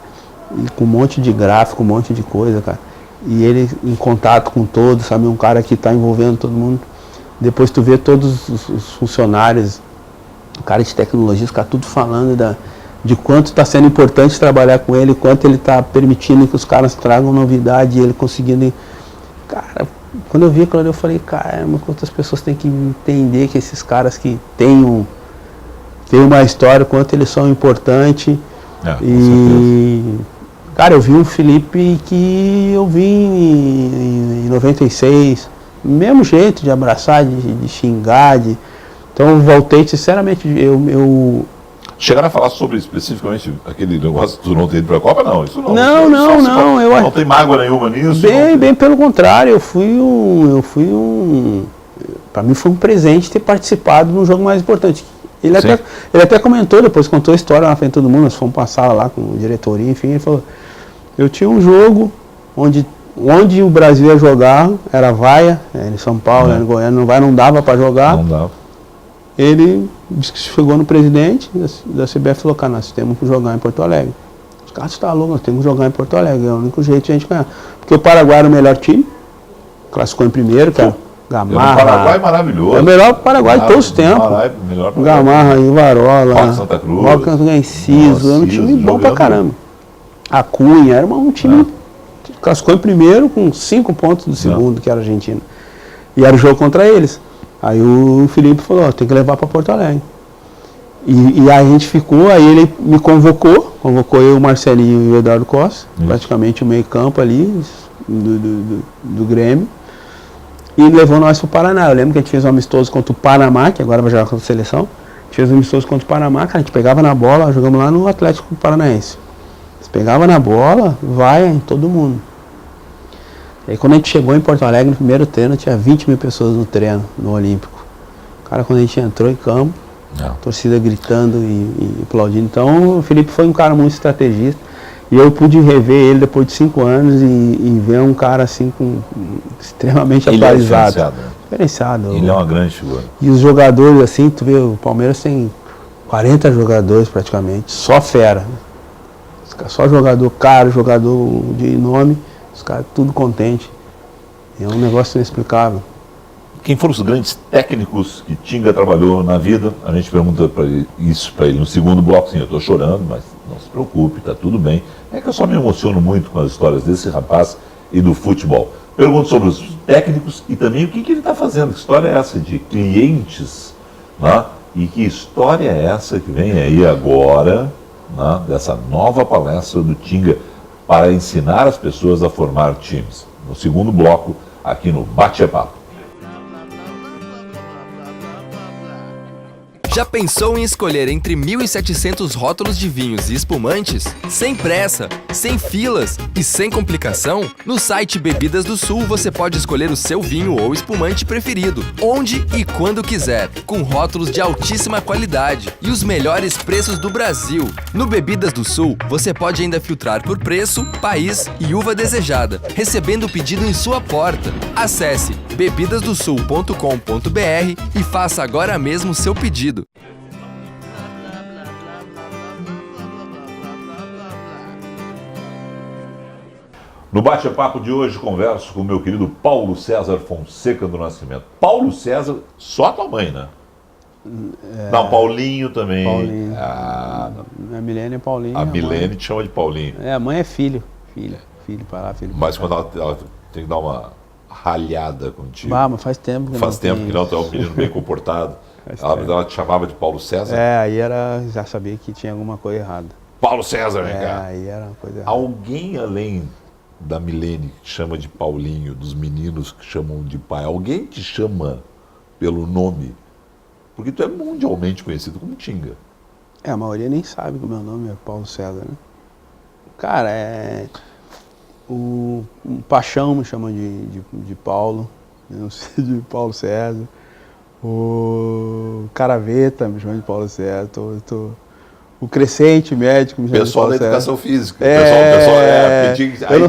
e com um monte de gráfico, um monte de coisa, cara. E ele em contato com todos, sabe, um cara que tá envolvendo todo mundo. Depois tu vê todos os funcionários, o cara de tecnologia, os caras tudo falando de quanto está sendo importante trabalhar com ele, quanto ele está permitindo que os caras tragam novidade e ele conseguindo. Cara, quando eu vi aquilo ali, eu falei, caramba, quantas pessoas têm que entender que esses caras que têm uma história, quanto eles são importantes. Cara, eu vi um Felipe que eu vi em 96, mesmo jeito de abraçar, de xingar, então eu voltei, sinceramente, Chegaram a falar sobre especificamente aquele negócio de tu não ter ido para a Copa? Não, isso não. Não. Não tem mágoa nenhuma nisso? Bem pelo contrário, para mim foi um presente ter participado de um jogo mais importante. Ele até comentou, depois contou a história na frente de todo mundo, nós fomos passar lá com a diretoria, enfim, ele falou, eu tinha um jogo onde o Brasil ia jogar, era Vaia, em São Paulo, em Goiânia, não dava para jogar. Não dava. Ele disse que chegou no presidente da CBF e falou, cara, nós temos que jogar em Porto Alegre. Os caras estão loucos, nós temos que jogar em Porto Alegre, é o único jeito de a gente ganhar. Porque o Paraguai era o melhor time, classificou em primeiro, cara. Gamarra. O Paraguai é maravilhoso. É o melhor Paraguai de todos os tempos. Gamarra, Ivarola, Roque Santa Cruz, Roque Enciso, é um time bom pra caramba. A Cunha, era um time que classificou em primeiro com 5 pontos do segundo, que era a Argentina. E era o jogo contra eles. Aí o Felipe falou, tem que levar para Porto Alegre. E aí a gente ficou, aí ele me convocou eu, o Marcelinho e o Eduardo Costa, praticamente o meio campo ali do Grêmio, e levou nós para o Paraná. Eu lembro que a gente fez um amistoso contra o Panamá, que agora vai jogar contra a seleção. A gente fez um amistoso contra o Panamá, cara, a gente pegava na bola, jogamos lá no Atlético Paranaense. Você pegava na bola, vai em todo mundo. E aí quando a gente chegou em Porto Alegre, no primeiro treino, tinha 20 mil pessoas no treino, no Olímpico. Cara, quando a gente entrou em campo, a torcida gritando e aplaudindo. Então o Felipe foi um cara muito estrategista. E eu pude rever ele depois de 5 anos e ver um cara assim, extremamente atualizado. É diferenciado. Ele é uma grande figura. E os jogadores, assim, tu vê, o Palmeiras tem 40 jogadores praticamente, só fera. Só jogador caro, jogador de nome. Os caras tudo contente. É um negócio inexplicável. Quem foram os grandes técnicos que Tinga trabalhou na vida? A gente pergunta isso para ele no segundo bloco. Sim, eu estou chorando, mas não se preocupe, está tudo bem. É que eu só me emociono muito com as histórias desse rapaz e do futebol. Pergunto sobre os técnicos e também o que ele está fazendo. Que história é essa de clientes? Né? E que história é essa que vem aí agora, né, dessa nova palestra do Tinga para ensinar as pessoas a formar times? No segundo bloco, aqui no Bate-Papo. Já pensou em escolher entre 1.700 rótulos de vinhos e espumantes? Sem pressa, sem filas e sem complicação? No site Bebidas do Sul você pode escolher o seu vinho ou espumante preferido, onde e quando quiser, com rótulos de altíssima qualidade e os melhores preços do Brasil. No Bebidas do Sul você pode ainda filtrar por preço, país e uva desejada, recebendo o pedido em sua porta. Acesse bebidasdosul.com.br e faça agora mesmo seu pedido. No bate-papo de hoje, converso com o meu querido Paulo César Fonseca do Nascimento. Paulo César, só a tua mãe, né? Não, Paulinho também. Paulinho. Ah, A Milene é Paulinho. a Milene te chama de Paulinho. A mãe é filho. Filho para lá, filho pra Mas cá. quando ela tem que dar uma ralhada contigo. Mas faz tempo que Faz não tempo tem que não, tu é um isso. menino bem comportado. Faz Ela, tempo. ela te chamava de Paulo César? Aí já sabia que tinha alguma coisa errada. Paulo César, vem cá. Aí era uma coisa errada. Alguém além da Milene que chama de Paulinho, dos meninos que chamam de pai, alguém te chama pelo nome? Porque tu é mundialmente conhecido como Tinga. A maioria nem sabe que o meu nome é Paulo César, né? Cara, o Paixão me chama de Paulo, eu não sei, de Paulo César. O Caraveta me chama de Paulo César. O Crescente médico me chama de Pessoal Paulo da César. educação física. Pessoal, eu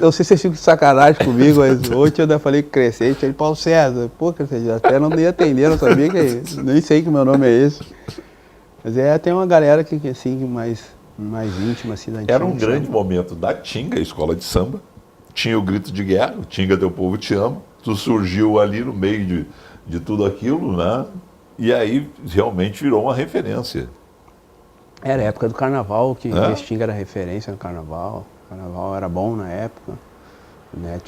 não sei se fico de sacanagem comigo, mas hoje eu ainda falei Crescente, aí Paulo César. Pô, Crescente, até não ia atender, não sabia que nem sei que meu nome é esse. Mas tem uma galera que assim, mais íntima, assim, da antiga. Era um grande momento da Tinga, a escola de samba. Tinha o grito de guerra, o Tinga, teu povo te ama. Tu surgiu ali no meio de tudo aquilo, né? E aí realmente virou uma referência. Era a época do carnaval, que o Restinga era referência no carnaval. O carnaval era bom na época, né?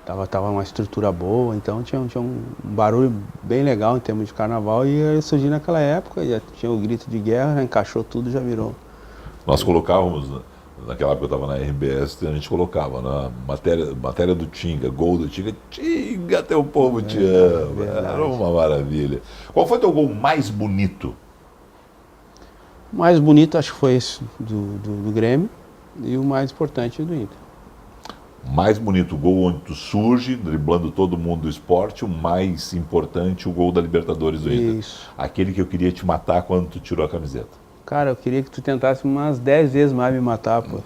Tava uma estrutura boa, então tinha um barulho bem legal em termos de carnaval. E eu surgi naquela época, já tinha o grito de guerra, encaixou tudo, já virou. Nós colocávamos, naquela época eu estava na RBS, a gente colocava na matéria do Tinga, gol do Tinga, Tinga, teu povo te ama. Verdade. Era uma maravilha. Qual foi teu gol mais bonito? O mais bonito acho que foi esse do Grêmio e o mais importante do Inter. Mais bonito, o gol onde tu surge, driblando todo mundo do esporte. O mais importante, o gol da Libertadores do Inter. Isso. Aquele que eu queria te matar quando tu tirou a camiseta. Cara, eu queria que tu tentasse umas 10 vezes mais me matar, pô.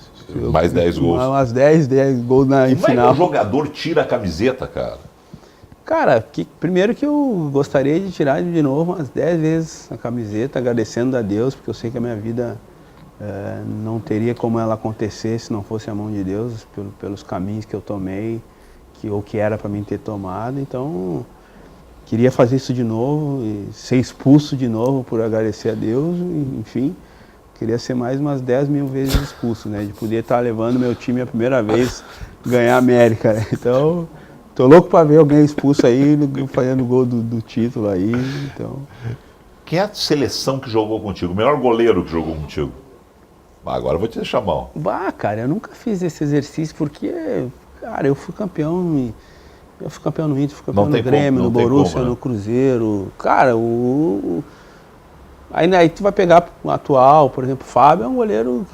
Mais 10 gols. Umas 10 gols em Como é que final. o jogador tira a camiseta, cara? Cara, primeiro que eu gostaria de tirar de novo umas 10 vezes a camiseta, agradecendo a Deus, porque eu sei que a minha vida não teria como ela acontecer se não fosse a mão de Deus, pelos caminhos que eu tomei, ou que era para mim ter tomado. Então, queria fazer isso de novo, e ser expulso de novo por agradecer a Deus, enfim. Queria ser mais umas 10 mil vezes expulso, né? De poder estar levando meu time a primeira vez ganhar a América, né? Então, tô louco para ver alguém expulso aí, fazendo gol do título aí, então... Quem é a seleção que jogou contigo? O melhor goleiro que jogou contigo? Agora eu vou te deixar mal. Cara, eu nunca fiz esse exercício porque, cara, eu fui campeão no Inter, fui campeão no Grêmio, no Borussia, no Cruzeiro. Cara, aí tu vai pegar o atual, por exemplo, o Fábio é um goleiro...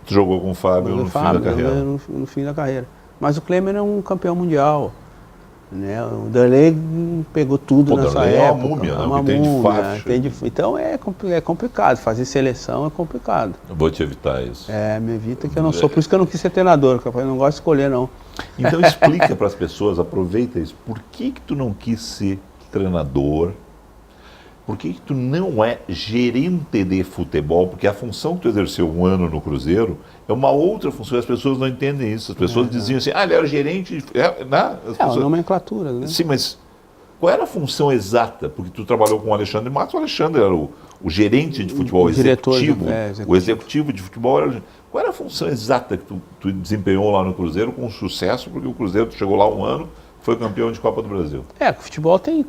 Tu jogou com o Fábio no fim da carreira. No fim da carreira. Mas o Klemer é um campeão mundial. Né? O Darley pegou tudo nessa Darley época. É uma múmia, né? Entende faixa. Então é complicado, fazer seleção é complicado. Eu vou te evitar isso. Me evita que eu não sou, por isso que eu não quis ser treinador, porque eu não gosto de escolher não. Então explica para as pessoas, aproveita isso, por que tu não quis ser treinador? Por que tu não é gerente de futebol? Porque a função que tu exerceu um ano no Cruzeiro é uma outra função, as pessoas não entendem isso. As pessoas diziam assim, ele era gerente... Uma nomenclatura, né? Sim, mas qual era a função exata? Porque tu trabalhou com o Alexandre Matos, o Alexandre era o gerente de futebol, o executivo. O executivo de futebol era... Qual era a função exata que tu desempenhou lá no Cruzeiro com sucesso? Porque o Cruzeiro, tu chegou lá um ano, foi campeão de Copa do Brasil. O futebol tem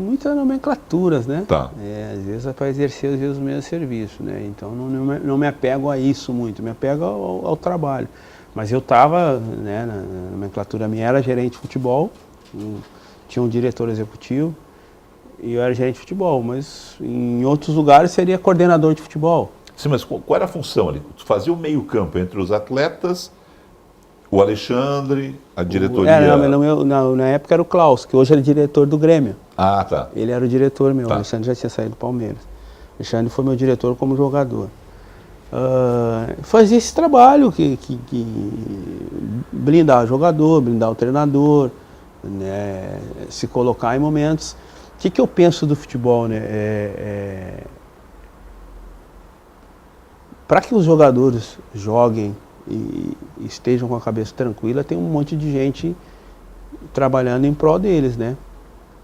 muitas nomenclaturas, né? Tá. Às vezes é para exercer os mesmos serviços, né? Então não me apego a isso muito, me apego ao trabalho. Mas eu estava, né, na nomenclatura minha, era gerente de futebol, tinha um diretor executivo e eu era gerente de futebol, mas em outros lugares seria coordenador de futebol. Sim, mas qual era a função ali? Tu fazia o meio campo entre os atletas, o Alexandre, a diretoria... Na época era o Klaus, que hoje é diretor do Grêmio. Ah, tá. Ele era o diretor meu, Tá. o Alexandre já tinha saído do Palmeiras. O Alexandre foi meu diretor como jogador. Fazia esse trabalho, que blindar o jogador, blindar o treinador, né, se colocar em momentos... O que eu penso do futebol, né? Para que os jogadores joguem e estejam com a cabeça tranquila, tem um monte de gente trabalhando em prol deles, né?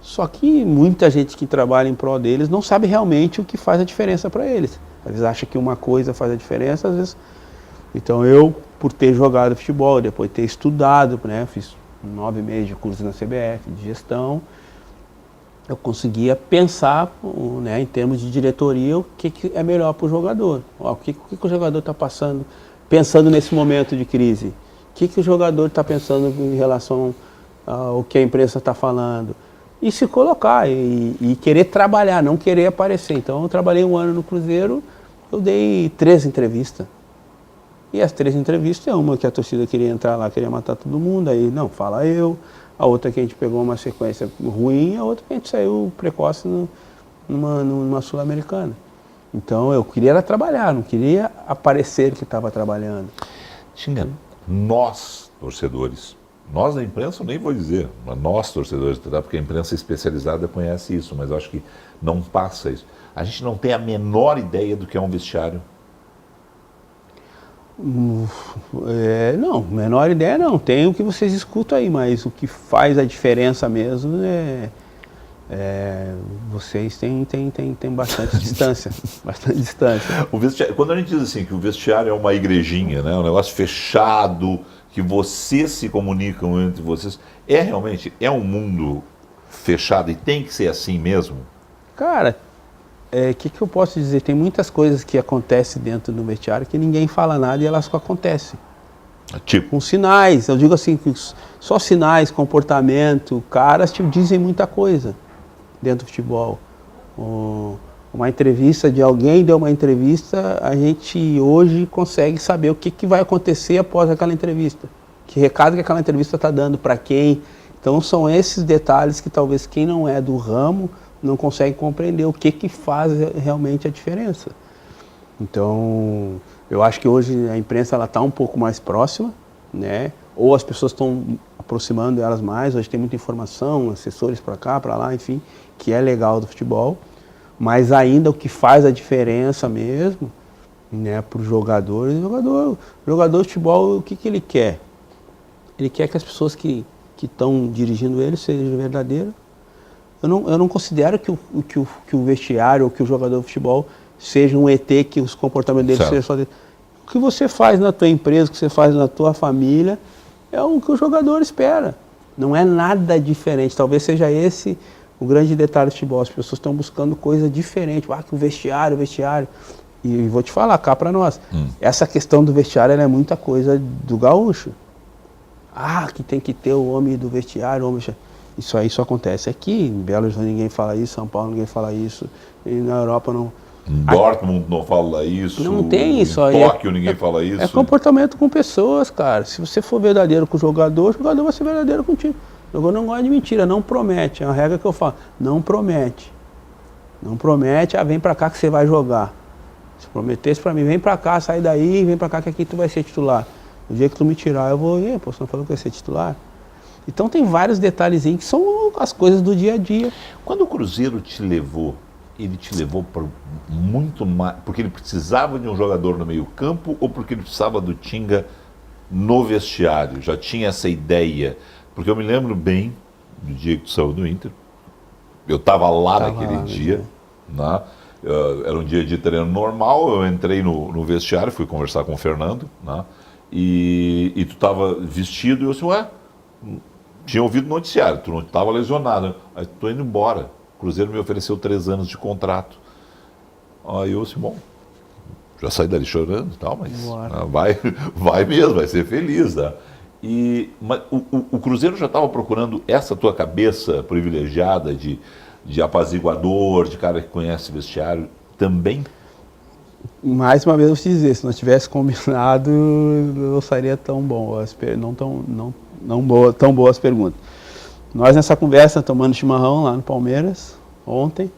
Só que muita gente que trabalha em prol deles não sabe realmente o que faz a diferença para eles. Às vezes acha que uma coisa faz a diferença, às vezes... Então eu, por ter jogado futebol, depois ter estudado, né? Fiz 9 meses de curso na CBF, de gestão, eu conseguia pensar, né, em termos de diretoria, o que é melhor para o jogador. O que o jogador está pensando nesse momento de crise? O que o jogador está pensando em relação ao que a imprensa está falando? E se colocar, e querer trabalhar, não querer aparecer. Então eu trabalhei 1 ano no Cruzeiro, eu dei 3 entrevistas. E as 3 entrevistas, uma que a torcida queria entrar lá, queria matar todo mundo, aí não, fala eu. A outra que a gente pegou uma sequência ruim, a outra que a gente saiu precoce numa Sul-Americana. Então eu queria era trabalhar, não queria aparecer que estava trabalhando. Tinga, nós, torcedores, nós da imprensa eu nem vou dizer, mas nós torcedores, porque a imprensa especializada conhece isso, mas eu acho que não passa isso. A gente não tem a menor ideia do que é um vestiário. Não, menor ideia não, tem o que vocês escutam aí, mas o que faz a diferença mesmo vocês têm bastante distância, bastante distância. O vestiário, quando a gente diz assim que o vestiário é uma igrejinha, né, um negócio fechado, que vocês se comunicam entre vocês, realmente um mundo fechado e tem que ser assim mesmo? Cara, que eu posso dizer? Tem muitas coisas que acontecem dentro do vestiário que ninguém fala nada e elas só acontecem. Tipo? Com sinais, eu digo assim, só sinais, comportamento, caras te dizem muita coisa dentro do futebol. Uma entrevista de alguém deu uma entrevista, a gente hoje consegue saber o que vai acontecer após aquela entrevista. Que recado que aquela entrevista está dando, para quem. Então são esses detalhes que talvez quem não é do ramo não consegue compreender o que faz realmente a diferença. Então, eu acho que hoje a imprensa está um pouco mais próxima, né? Ou as pessoas estão aproximando elas mais, hoje tem muita informação, assessores para cá, para lá, enfim, que é legal do futebol, mas ainda o que faz a diferença mesmo, né, para o jogador de futebol, o que ele quer? Ele quer que as pessoas que estão dirigindo ele sejam verdadeiras. Eu não considero que o vestiário ou que o jogador de futebol seja um ET, que os comportamentos dele sejam só... O que você faz na tua empresa, o que você faz na tua família, é o que o jogador espera. Não é nada diferente. Talvez seja esse o grande detalhe do futebol. As pessoas estão buscando coisa diferente. Que o vestiário. E vou te falar, cá para nós. Essa questão do vestiário é muita coisa do gaúcho. Que tem que ter o homem do vestiário, o homem... Isso aí só acontece aqui, em Belo Horizonte ninguém fala isso, São Paulo ninguém fala isso, e na Europa não. Em Dortmund não fala isso, não tem isso aí. Em Tóquio ninguém fala isso. É comportamento com pessoas, cara. Se você for verdadeiro com o jogador vai ser verdadeiro contigo. O jogador não gosta de mentira, não promete. É uma regra que eu falo, não promete. Não promete, vem pra cá que você vai jogar. Se prometesse pra mim, vem pra cá, sai daí, vem pra cá que aqui tu vai ser titular. O dia que tu me tirar, eu vou, você não falou que vai ser titular? Então tem vários detalhezinhos que são as coisas do dia a dia. Quando o Cruzeiro te levou, ele te levou para muito mais, porque ele precisava de um jogador no meio campo ou porque ele precisava do Tinga no vestiário? Já tinha essa ideia? Porque eu me lembro bem do dia que tu saiu do Inter, eu estava lá naquele dia, né? Era um dia de treino normal, eu entrei no vestiário, fui conversar com o Fernando, né? E tu estava vestido e eu assim, tinha ouvido no noticiário, tu não estava lesionado. Aí estou indo embora. O Cruzeiro me ofereceu 3 anos de contrato. Aí eu assim, bom, já saí dali chorando e tal, mas vai mesmo, vai ser feliz. Né? Mas o Cruzeiro já estava procurando essa tua cabeça privilegiada de apaziguador, de cara que conhece vestiário também? Mais uma vez eu vou te dizer, se nós tivesse combinado, não seria tão bom. Tão boas perguntas. Nós nessa conversa, tomando chimarrão lá no Palmeiras, ontem,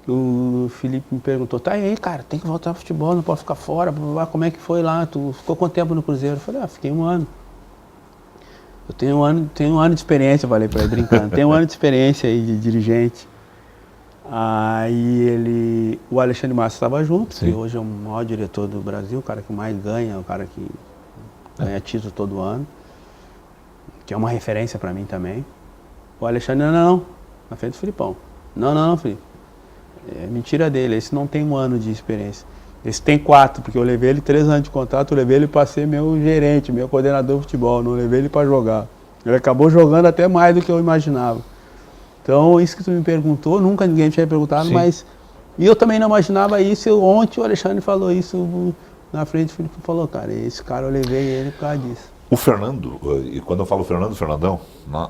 o Felipe me perguntou, tá aí, cara, tem que voltar ao futebol, não pode ficar fora, como é que foi lá? Tu ficou quanto tempo no Cruzeiro? Eu falei, fiquei 1 ano. Eu tenho um ano de experiência, eu falei pra ele brincando, tenho 1 ano de experiência aí de dirigente. Aí o Alexandre Massa estava junto, que hoje é o maior diretor do Brasil, o cara que mais ganha, o cara que ganha título todo ano, que é uma referência para mim também. O Alexandre, não, na frente do Filipão. Não, Felipe. É mentira dele, esse não tem 1 ano de experiência. Esse tem 4, porque eu levei ele 3 anos de contrato, eu levei ele para ser meu gerente, meu coordenador de futebol, não levei ele para jogar. Ele acabou jogando até mais do que eu imaginava. Então, isso que tu me perguntou, nunca ninguém tinha perguntado, mas... E eu também não imaginava isso, ontem o Alexandre falou isso na frente, o Felipe falou, cara, esse cara eu levei ele por causa disso. O Fernando, e quando eu falo Fernandão,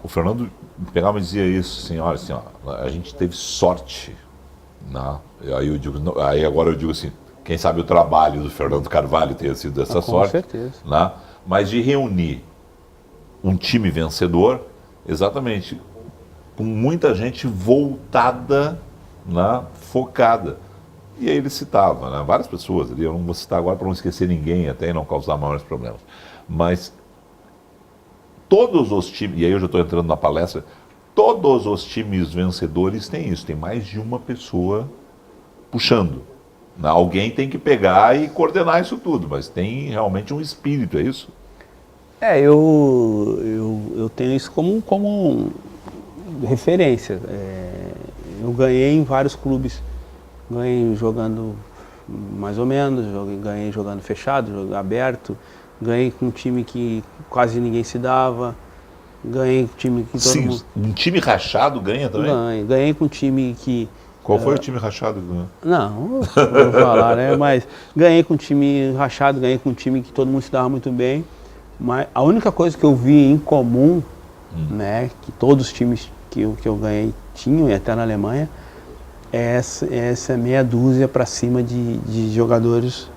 o Fernando pegava e dizia isso, assim, olha, assim, ó, a gente teve sorte, aí agora eu digo assim, quem sabe o trabalho do Fernando Carvalho tenha sido essa sorte, com certeza. Mas de reunir um time vencedor, exatamente, com muita gente voltada, focada. E aí ele citava, várias pessoas ali, eu não vou citar agora para não esquecer ninguém até e não causar maiores problemas, mas todos os times, e aí eu já estou entrando na palestra, todos os times vencedores têm isso, tem mais de uma pessoa puxando. Alguém tem que pegar e coordenar isso tudo, mas tem realmente um espírito, é isso? Eu tenho isso como referência. Eu ganhei em vários clubes, ganhei jogando mais ou menos, ganhei jogando fechado, jogando aberto, ganhei com um time que quase ninguém se dava, ganhei com um time que todo mundo... Um time rachado ganha também? Ganhei com um time que... Qual foi o time rachado que ganhou? Não vou falar, né? Mas ganhei com um time rachado, ganhei com um time que todo mundo se dava muito bem. Mas a única coisa que eu vi em comum, que todos os times que eu ganhei tinham, e até na Alemanha, é essa meia dúzia para cima de jogadores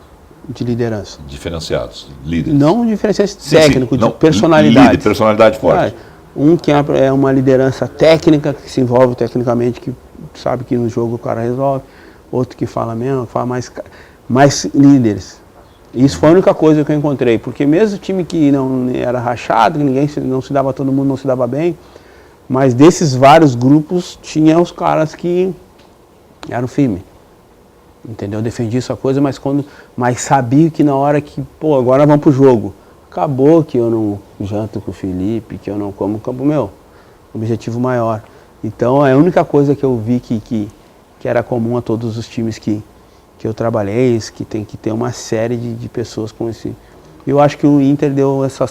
de liderança. Diferenciados, líderes. Não diferenciados técnicos, de personalidade. Líder, personalidade forte. Um que é uma liderança técnica, que se envolve tecnicamente, que sabe que no jogo o cara resolve. Outro que fala menos, que fala mais líderes. Isso foi a única coisa que eu encontrei, porque mesmo o time que não era rachado, que ninguém não se dava, todo mundo não se dava bem, mas desses vários grupos tinha os caras que eram firmes, entendeu? Defendia essa coisa, mas sabia que na hora que, agora vamos pro jogo, acabou que eu não janto com o Felipe, que eu não como campo meu, objetivo maior. Então é a única coisa que eu vi que era comum a todos os times que eu trabalhei, que tem que ter uma série de pessoas com esse... Eu acho que o Inter deu essa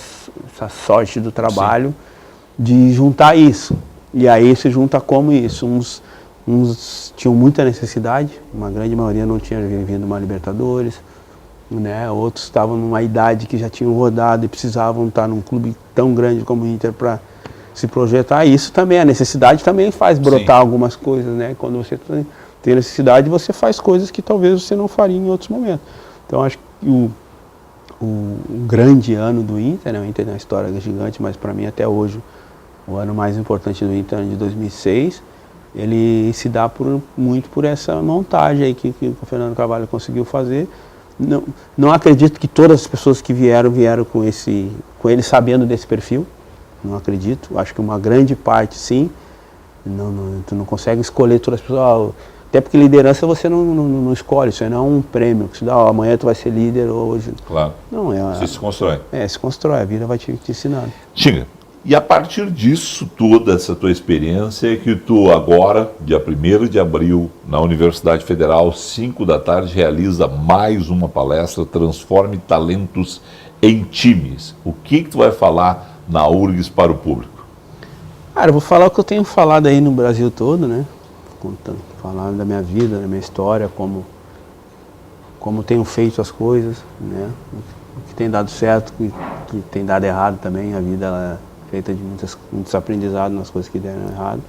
sorte do trabalho de juntar isso. E aí se junta como isso. Uns tinham muita necessidade, uma grande maioria não tinha vivido uma Libertadores, outros estavam numa idade que já tinham rodado e precisavam estar num clube tão grande como o Inter para se projetar. Isso também, a necessidade também faz brotar algumas coisas, Quando você tem necessidade, você faz coisas que talvez você não faria em outros momentos. Então acho que o grande ano do Inter, o Inter é uma história gigante, mas para mim até hoje o ano mais importante do Inter é de 2006, ele se dá muito por essa montagem aí que o Fernando Carvalho conseguiu fazer. Não acredito que todas as pessoas que vieram com ele sabendo desse perfil, não acredito, acho que uma grande parte sim, tu não consegue escolher todas as pessoas, até porque liderança você não escolhe, isso aí não é um prêmio, que se dá, amanhã tu vai ser líder hoje. Claro, não, você se constrói. Se constrói, a vida vai te ensinando. Tinga, e a partir disso, toda essa tua experiência, é que tu agora, dia 1º de abril, na Universidade Federal, 5 da tarde, realiza mais uma palestra, Transforme Talentos em Times. O que tu vai falar na URGS para o público? Cara, eu vou falar o que eu tenho falado aí no Brasil todo, falar da minha vida, da minha história, como tenho feito as coisas, o que tem dado certo, o que tem dado errado também. A vida ela é feita de muitos aprendizados nas coisas que deram errado.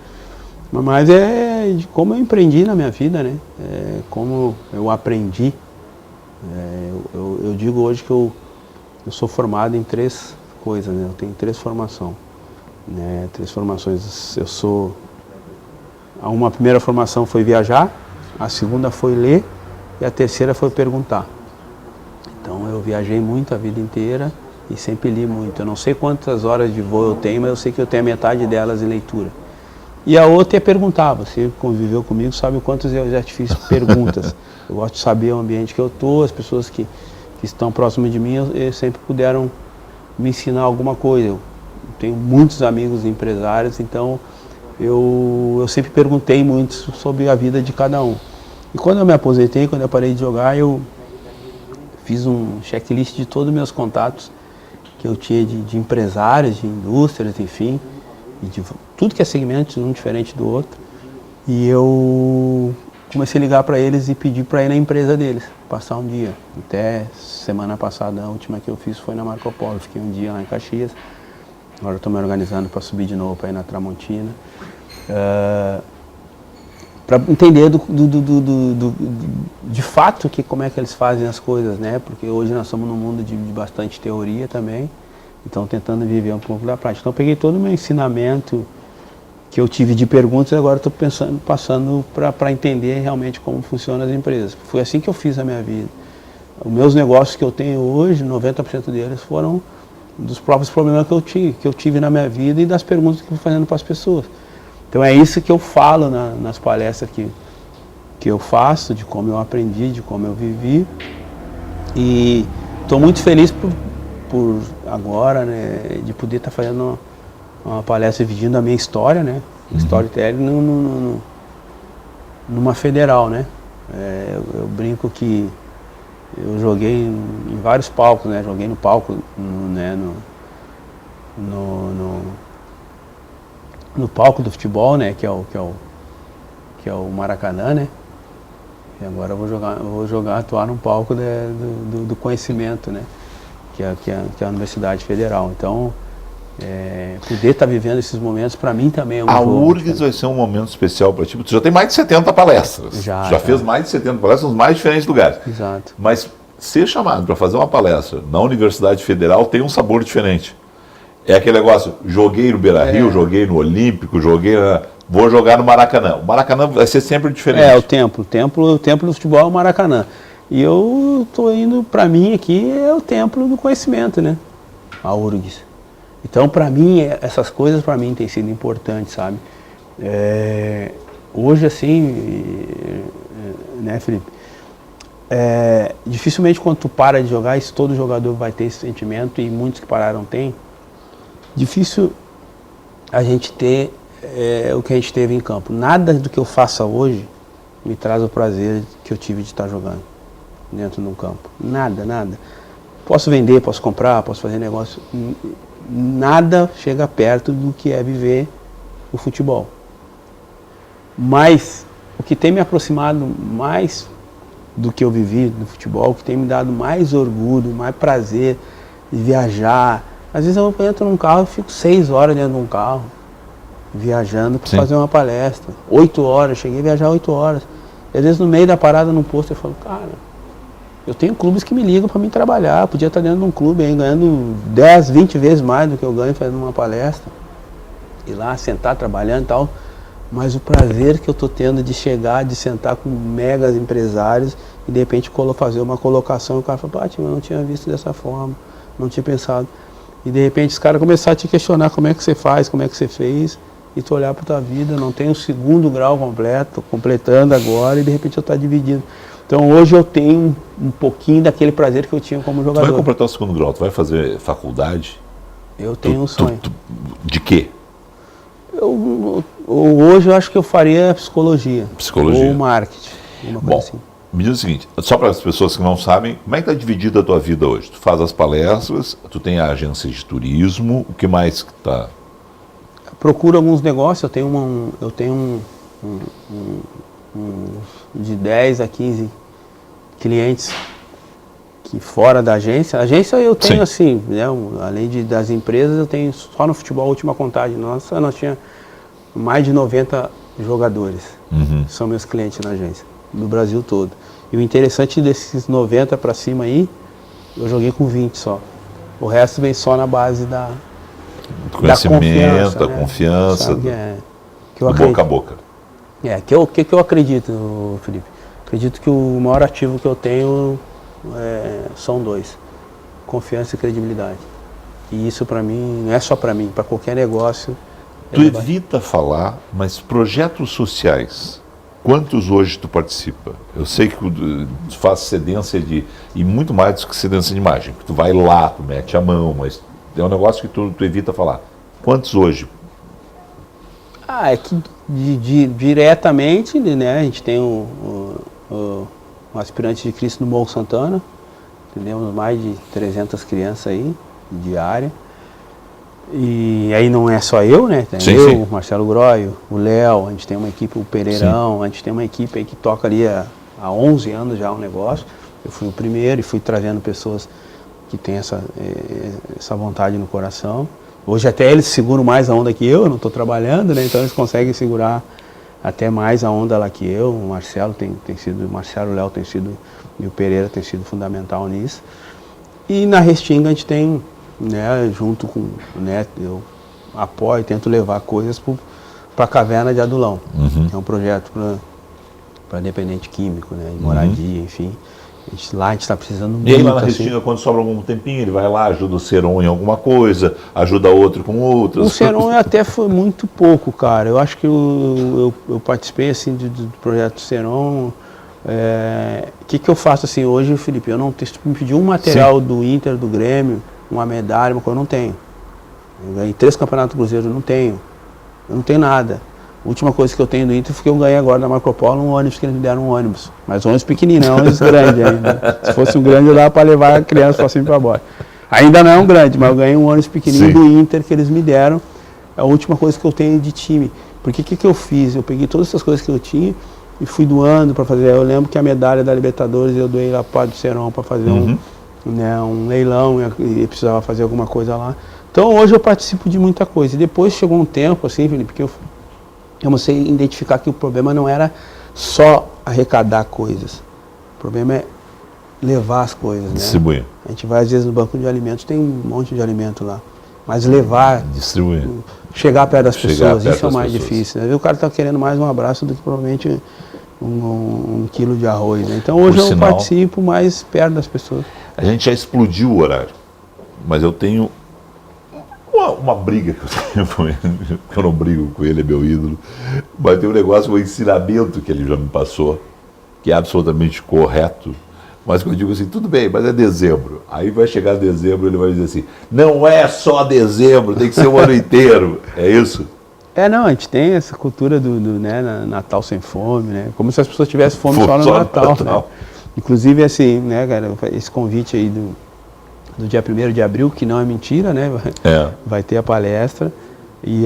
Mas é de como eu empreendi na minha vida, como eu aprendi. Eu digo hoje que eu sou formado em 3 coisas, eu tenho 3 formações. 3 formações. Uma primeira formação foi viajar, a segunda foi ler e a terceira foi perguntar. Então eu viajei muito a vida inteira e sempre li muito. Eu não sei quantas horas de voo eu tenho, mas eu sei que eu tenho a metade delas em leitura. E a outra é perguntar. Você conviveu comigo, sabe o quanto eu já te fiz perguntas. Eu gosto de saber o ambiente que eu estou, as pessoas que estão próximas de mim, eu sempre puderam me ensinar alguma coisa. Eu tenho muitos amigos empresários, então eu sempre perguntei muito sobre a vida de cada um. E quando eu me aposentei, quando eu parei de jogar, eu fiz um checklist de todos os meus contatos que eu tinha de empresários, de indústrias, enfim, e de tudo que é segmento, um diferente do outro. E eu comecei a ligar para eles e pedir para ir na empresa deles, passar um dia. Até semana passada, a última que eu fiz foi na Marco Polo, fiquei um dia lá em Caxias. Agora eu estou me organizando para subir de novo para ir na Tramontina. Para entender de fato como é que eles fazem as coisas, né? Porque hoje nós estamos num mundo de bastante teoria também, então tentando viver um pouco da prática. Então eu peguei todo o meu ensinamento que eu tive de perguntas e agora estou passando para entender realmente como funcionam as empresas. Foi assim que eu fiz a minha vida. Os meus negócios que eu tenho hoje, 90% deles foram dos próprios problemas que eu tive na minha vida e das perguntas que eu fui fazendo para as pessoas. Então é isso que eu falo nas palestras que eu faço, de como eu aprendi, de como eu vivi. E estou muito feliz por agora, né, de poder estar fazendo uma palestra dividindo a minha história, né? Storytelling numa federal, né? Eu brinco que eu joguei em vários palcos, né? Joguei no palco, né? No palco do futebol, né? Que é o Maracanã, né? E agora eu vou atuar num palco do conhecimento, né? Que é a Universidade Federal. Então, poder estar vivendo esses momentos, para mim também é um A jogo. URGS vai ser um momento especial para ti. Tu já tem mais de 70 palestras. Já fez mais de 70 palestras nos mais diferentes lugares. Exato. Mas ser chamado para fazer uma palestra na Universidade Federal tem um sabor diferente. É aquele negócio, joguei no Beira-Rio, joguei no Olímpico, vou jogar no Maracanã. O Maracanã vai ser sempre diferente. O templo do futebol é o Maracanã. E eu estou indo, para mim aqui, é o templo do conhecimento, né? A URGS. Então, para mim, essas coisas para mim têm sido importantes, sabe? Hoje, assim, né, Felipe? Dificilmente quando tu para de jogar, isso todo jogador vai ter esse sentimento, e muitos que pararam têm. Difícil a gente ter o que a gente teve em campo. Nada do que eu faça hoje me traz o prazer que eu tive de estar jogando dentro de um campo. Nada. Posso vender, posso comprar, posso fazer negócio. Nada chega perto do que é viver o futebol. Mas o que tem me aproximado mais do que eu vivi no futebol, o que tem me dado mais orgulho, mais prazer de viajar. Às vezes eu entro num carro e fico 6 horas dentro de um carro, viajando para fazer uma palestra. 8 horas, cheguei a viajar 8 horas. E às vezes no meio da parada num posto eu falo, cara, eu tenho clubes que me ligam para mim trabalhar, podia estar dentro de um clube aí ganhando 10, 20 vezes mais do que eu ganho fazendo uma palestra. Ir lá, sentar, trabalhando e tal. Mas o prazer que eu estou tendo de chegar, de sentar com megas empresários e de repente fazer uma colocação, e o cara fala, eu não tinha visto dessa forma, não tinha pensado. E de repente os caras começaram a te questionar como é que você faz, como é que você fez, e tu olhar para tua vida, não tem o 2º grau completo, completando agora, e de repente eu estou dividindo. Então hoje eu tenho um pouquinho daquele prazer que eu tinha como jogador. Tu vai completar o 2º grau, tu vai fazer faculdade? Eu tenho um sonho. De quê? Hoje eu acho que eu faria psicologia. Ou marketing, uma coisa assim. Me diz o seguinte, só para as pessoas que não sabem, como é que está dividida a tua vida hoje? Tu faz as palestras, tu tem a agência de turismo, o que mais que está? Procuro alguns negócios, eu tenho de 10 a 15 clientes que fora da agência. A agência eu tenho assim, né, além das empresas, eu tenho só no futebol, a última contagem nossa, nós tínhamos mais de 90 jogadores, são meus clientes na agência, do Brasil todo. E o interessante desses 90 para cima aí, eu joguei com 20 só. O resto vem só na base da conhecimento, da né? confiança, Sabe, que eu boca a boca. Que eu acredito, Felipe? Acredito que o maior ativo que eu tenho são 2, confiança e credibilidade. E isso para mim, não é só para mim, para qualquer negócio. Tu evita falar, mas projetos sociais, quantos hoje tu participa? Eu sei que tu faz cedência e muito mais do que cedência de imagem. Tu vai lá, tu mete a mão, mas É um negócio que tu evita falar. Quantos hoje? É que diretamente, né, a gente tem um aspirante de Cristo no Morro Santana, temos mais de 300 crianças aí, diária. E aí não é só eu, né? Tem eu, o Marcelo Groio, o Léo, a gente tem uma equipe, o Pereirão, a gente tem uma equipe aí que toca ali há 11 anos já o negócio. Eu fui o primeiro e fui trazendo pessoas que têm essa vontade no coração. Hoje até eles seguram mais a onda que eu não estou trabalhando, né? Então eles conseguem segurar até mais a onda lá que eu. O Marcelo tem sido, o Marcelo, o Léo tem sido, e o Pereira tem sido fundamental nisso. E na Restinga a gente tem, né, junto com, né, eu apoio, tento levar coisas para a Caverna de Adulão. É um projeto para dependente químico, né, de moradia, enfim. Lá a gente está precisando muito. E aí lá na Restinga, quando sobra algum tempinho, ele vai lá, ajuda o Seron em alguma coisa, ajuda outro com outras. O Seron até foi muito pouco, cara. Eu acho que eu participei assim do projeto Seron. O que eu faço assim hoje, Felipe? Eu não tenho, me pediu um material do Inter, do Grêmio, uma medalha, uma coisa, eu não tenho. Eu ganhei 3 campeonatos cruzeiros, eu não tenho nada. A última coisa que eu tenho do Inter foi que eu ganhei agora da Marco Polo um ônibus, que eles me deram um ônibus. Mas um ônibus pequenininho, não é um ônibus grande ainda. Se fosse um grande, eu dava para levar a criança para cima e para baixo. Ainda não é um grande, mas eu ganhei um ônibus pequenininho do Inter que eles me deram. É a última coisa que eu tenho de time. Porque o que eu fiz? Eu peguei todas essas coisas que eu tinha e fui doando para fazer. Eu lembro que a medalha da Libertadores eu doei lá para o Seron para fazer um leilão e precisava fazer alguma coisa lá. Então hoje eu participo de muita coisa. E depois chegou um tempo, assim, Felipe, que eu comecei a identificar que o problema não era só arrecadar coisas. O problema é levar as coisas, né? Distribuir. A gente vai às vezes no banco de alimentos, tem um monte de alimento lá. Mas levar, distribuir, chegar perto das pessoas, isso é o mais difícil. Né? O cara está querendo mais um abraço do que provavelmente um quilo de arroz. Né? Então hoje eu participo mais perto das pessoas. A gente já explodiu o horário, mas eu tenho uma briga que eu tenho com ele, que eu não brigo com ele, é meu ídolo, mas tem um negócio, um ensinamento que ele já me passou, que é absolutamente correto, mas que eu digo assim, tudo bem, mas é dezembro. Aí vai chegar dezembro, ele vai dizer assim, não é só dezembro, tem que ser o ano inteiro. É isso? Não, a gente tem essa cultura do né, Natal sem fome, né? Como se as pessoas tivessem fome só no Natal. Né? Inclusive, assim, né, cara, esse convite aí do dia 1º de abril, que não é mentira, né? Vai ter a palestra. E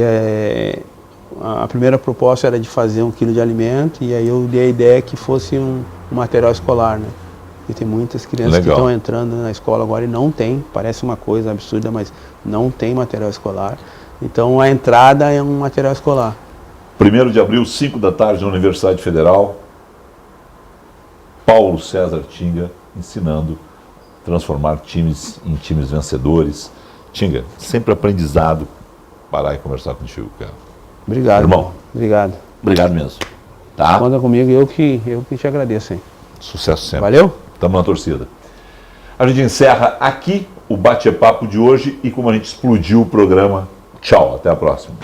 a primeira proposta era de fazer 1 quilo de alimento, e aí eu dei a ideia que fosse um material escolar, né? E tem muitas crianças que estão entrando na escola agora e não tem, parece uma coisa absurda, mas não tem material escolar. Então a entrada é um material escolar. 1º de abril, 5 da tarde, na Universidade Federal, Paulo César Tinga ensinando a transformar times em times vencedores. Tinga, sempre aprendizado parar e conversar contigo, cara. Obrigado, irmão. Obrigado. Obrigado mesmo. Tá? Conta comigo, eu que te agradeço, hein? Sucesso sempre. Valeu? Estamos na torcida. A gente encerra aqui o bate-papo de hoje e como a gente explodiu o programa. Tchau, até a próxima.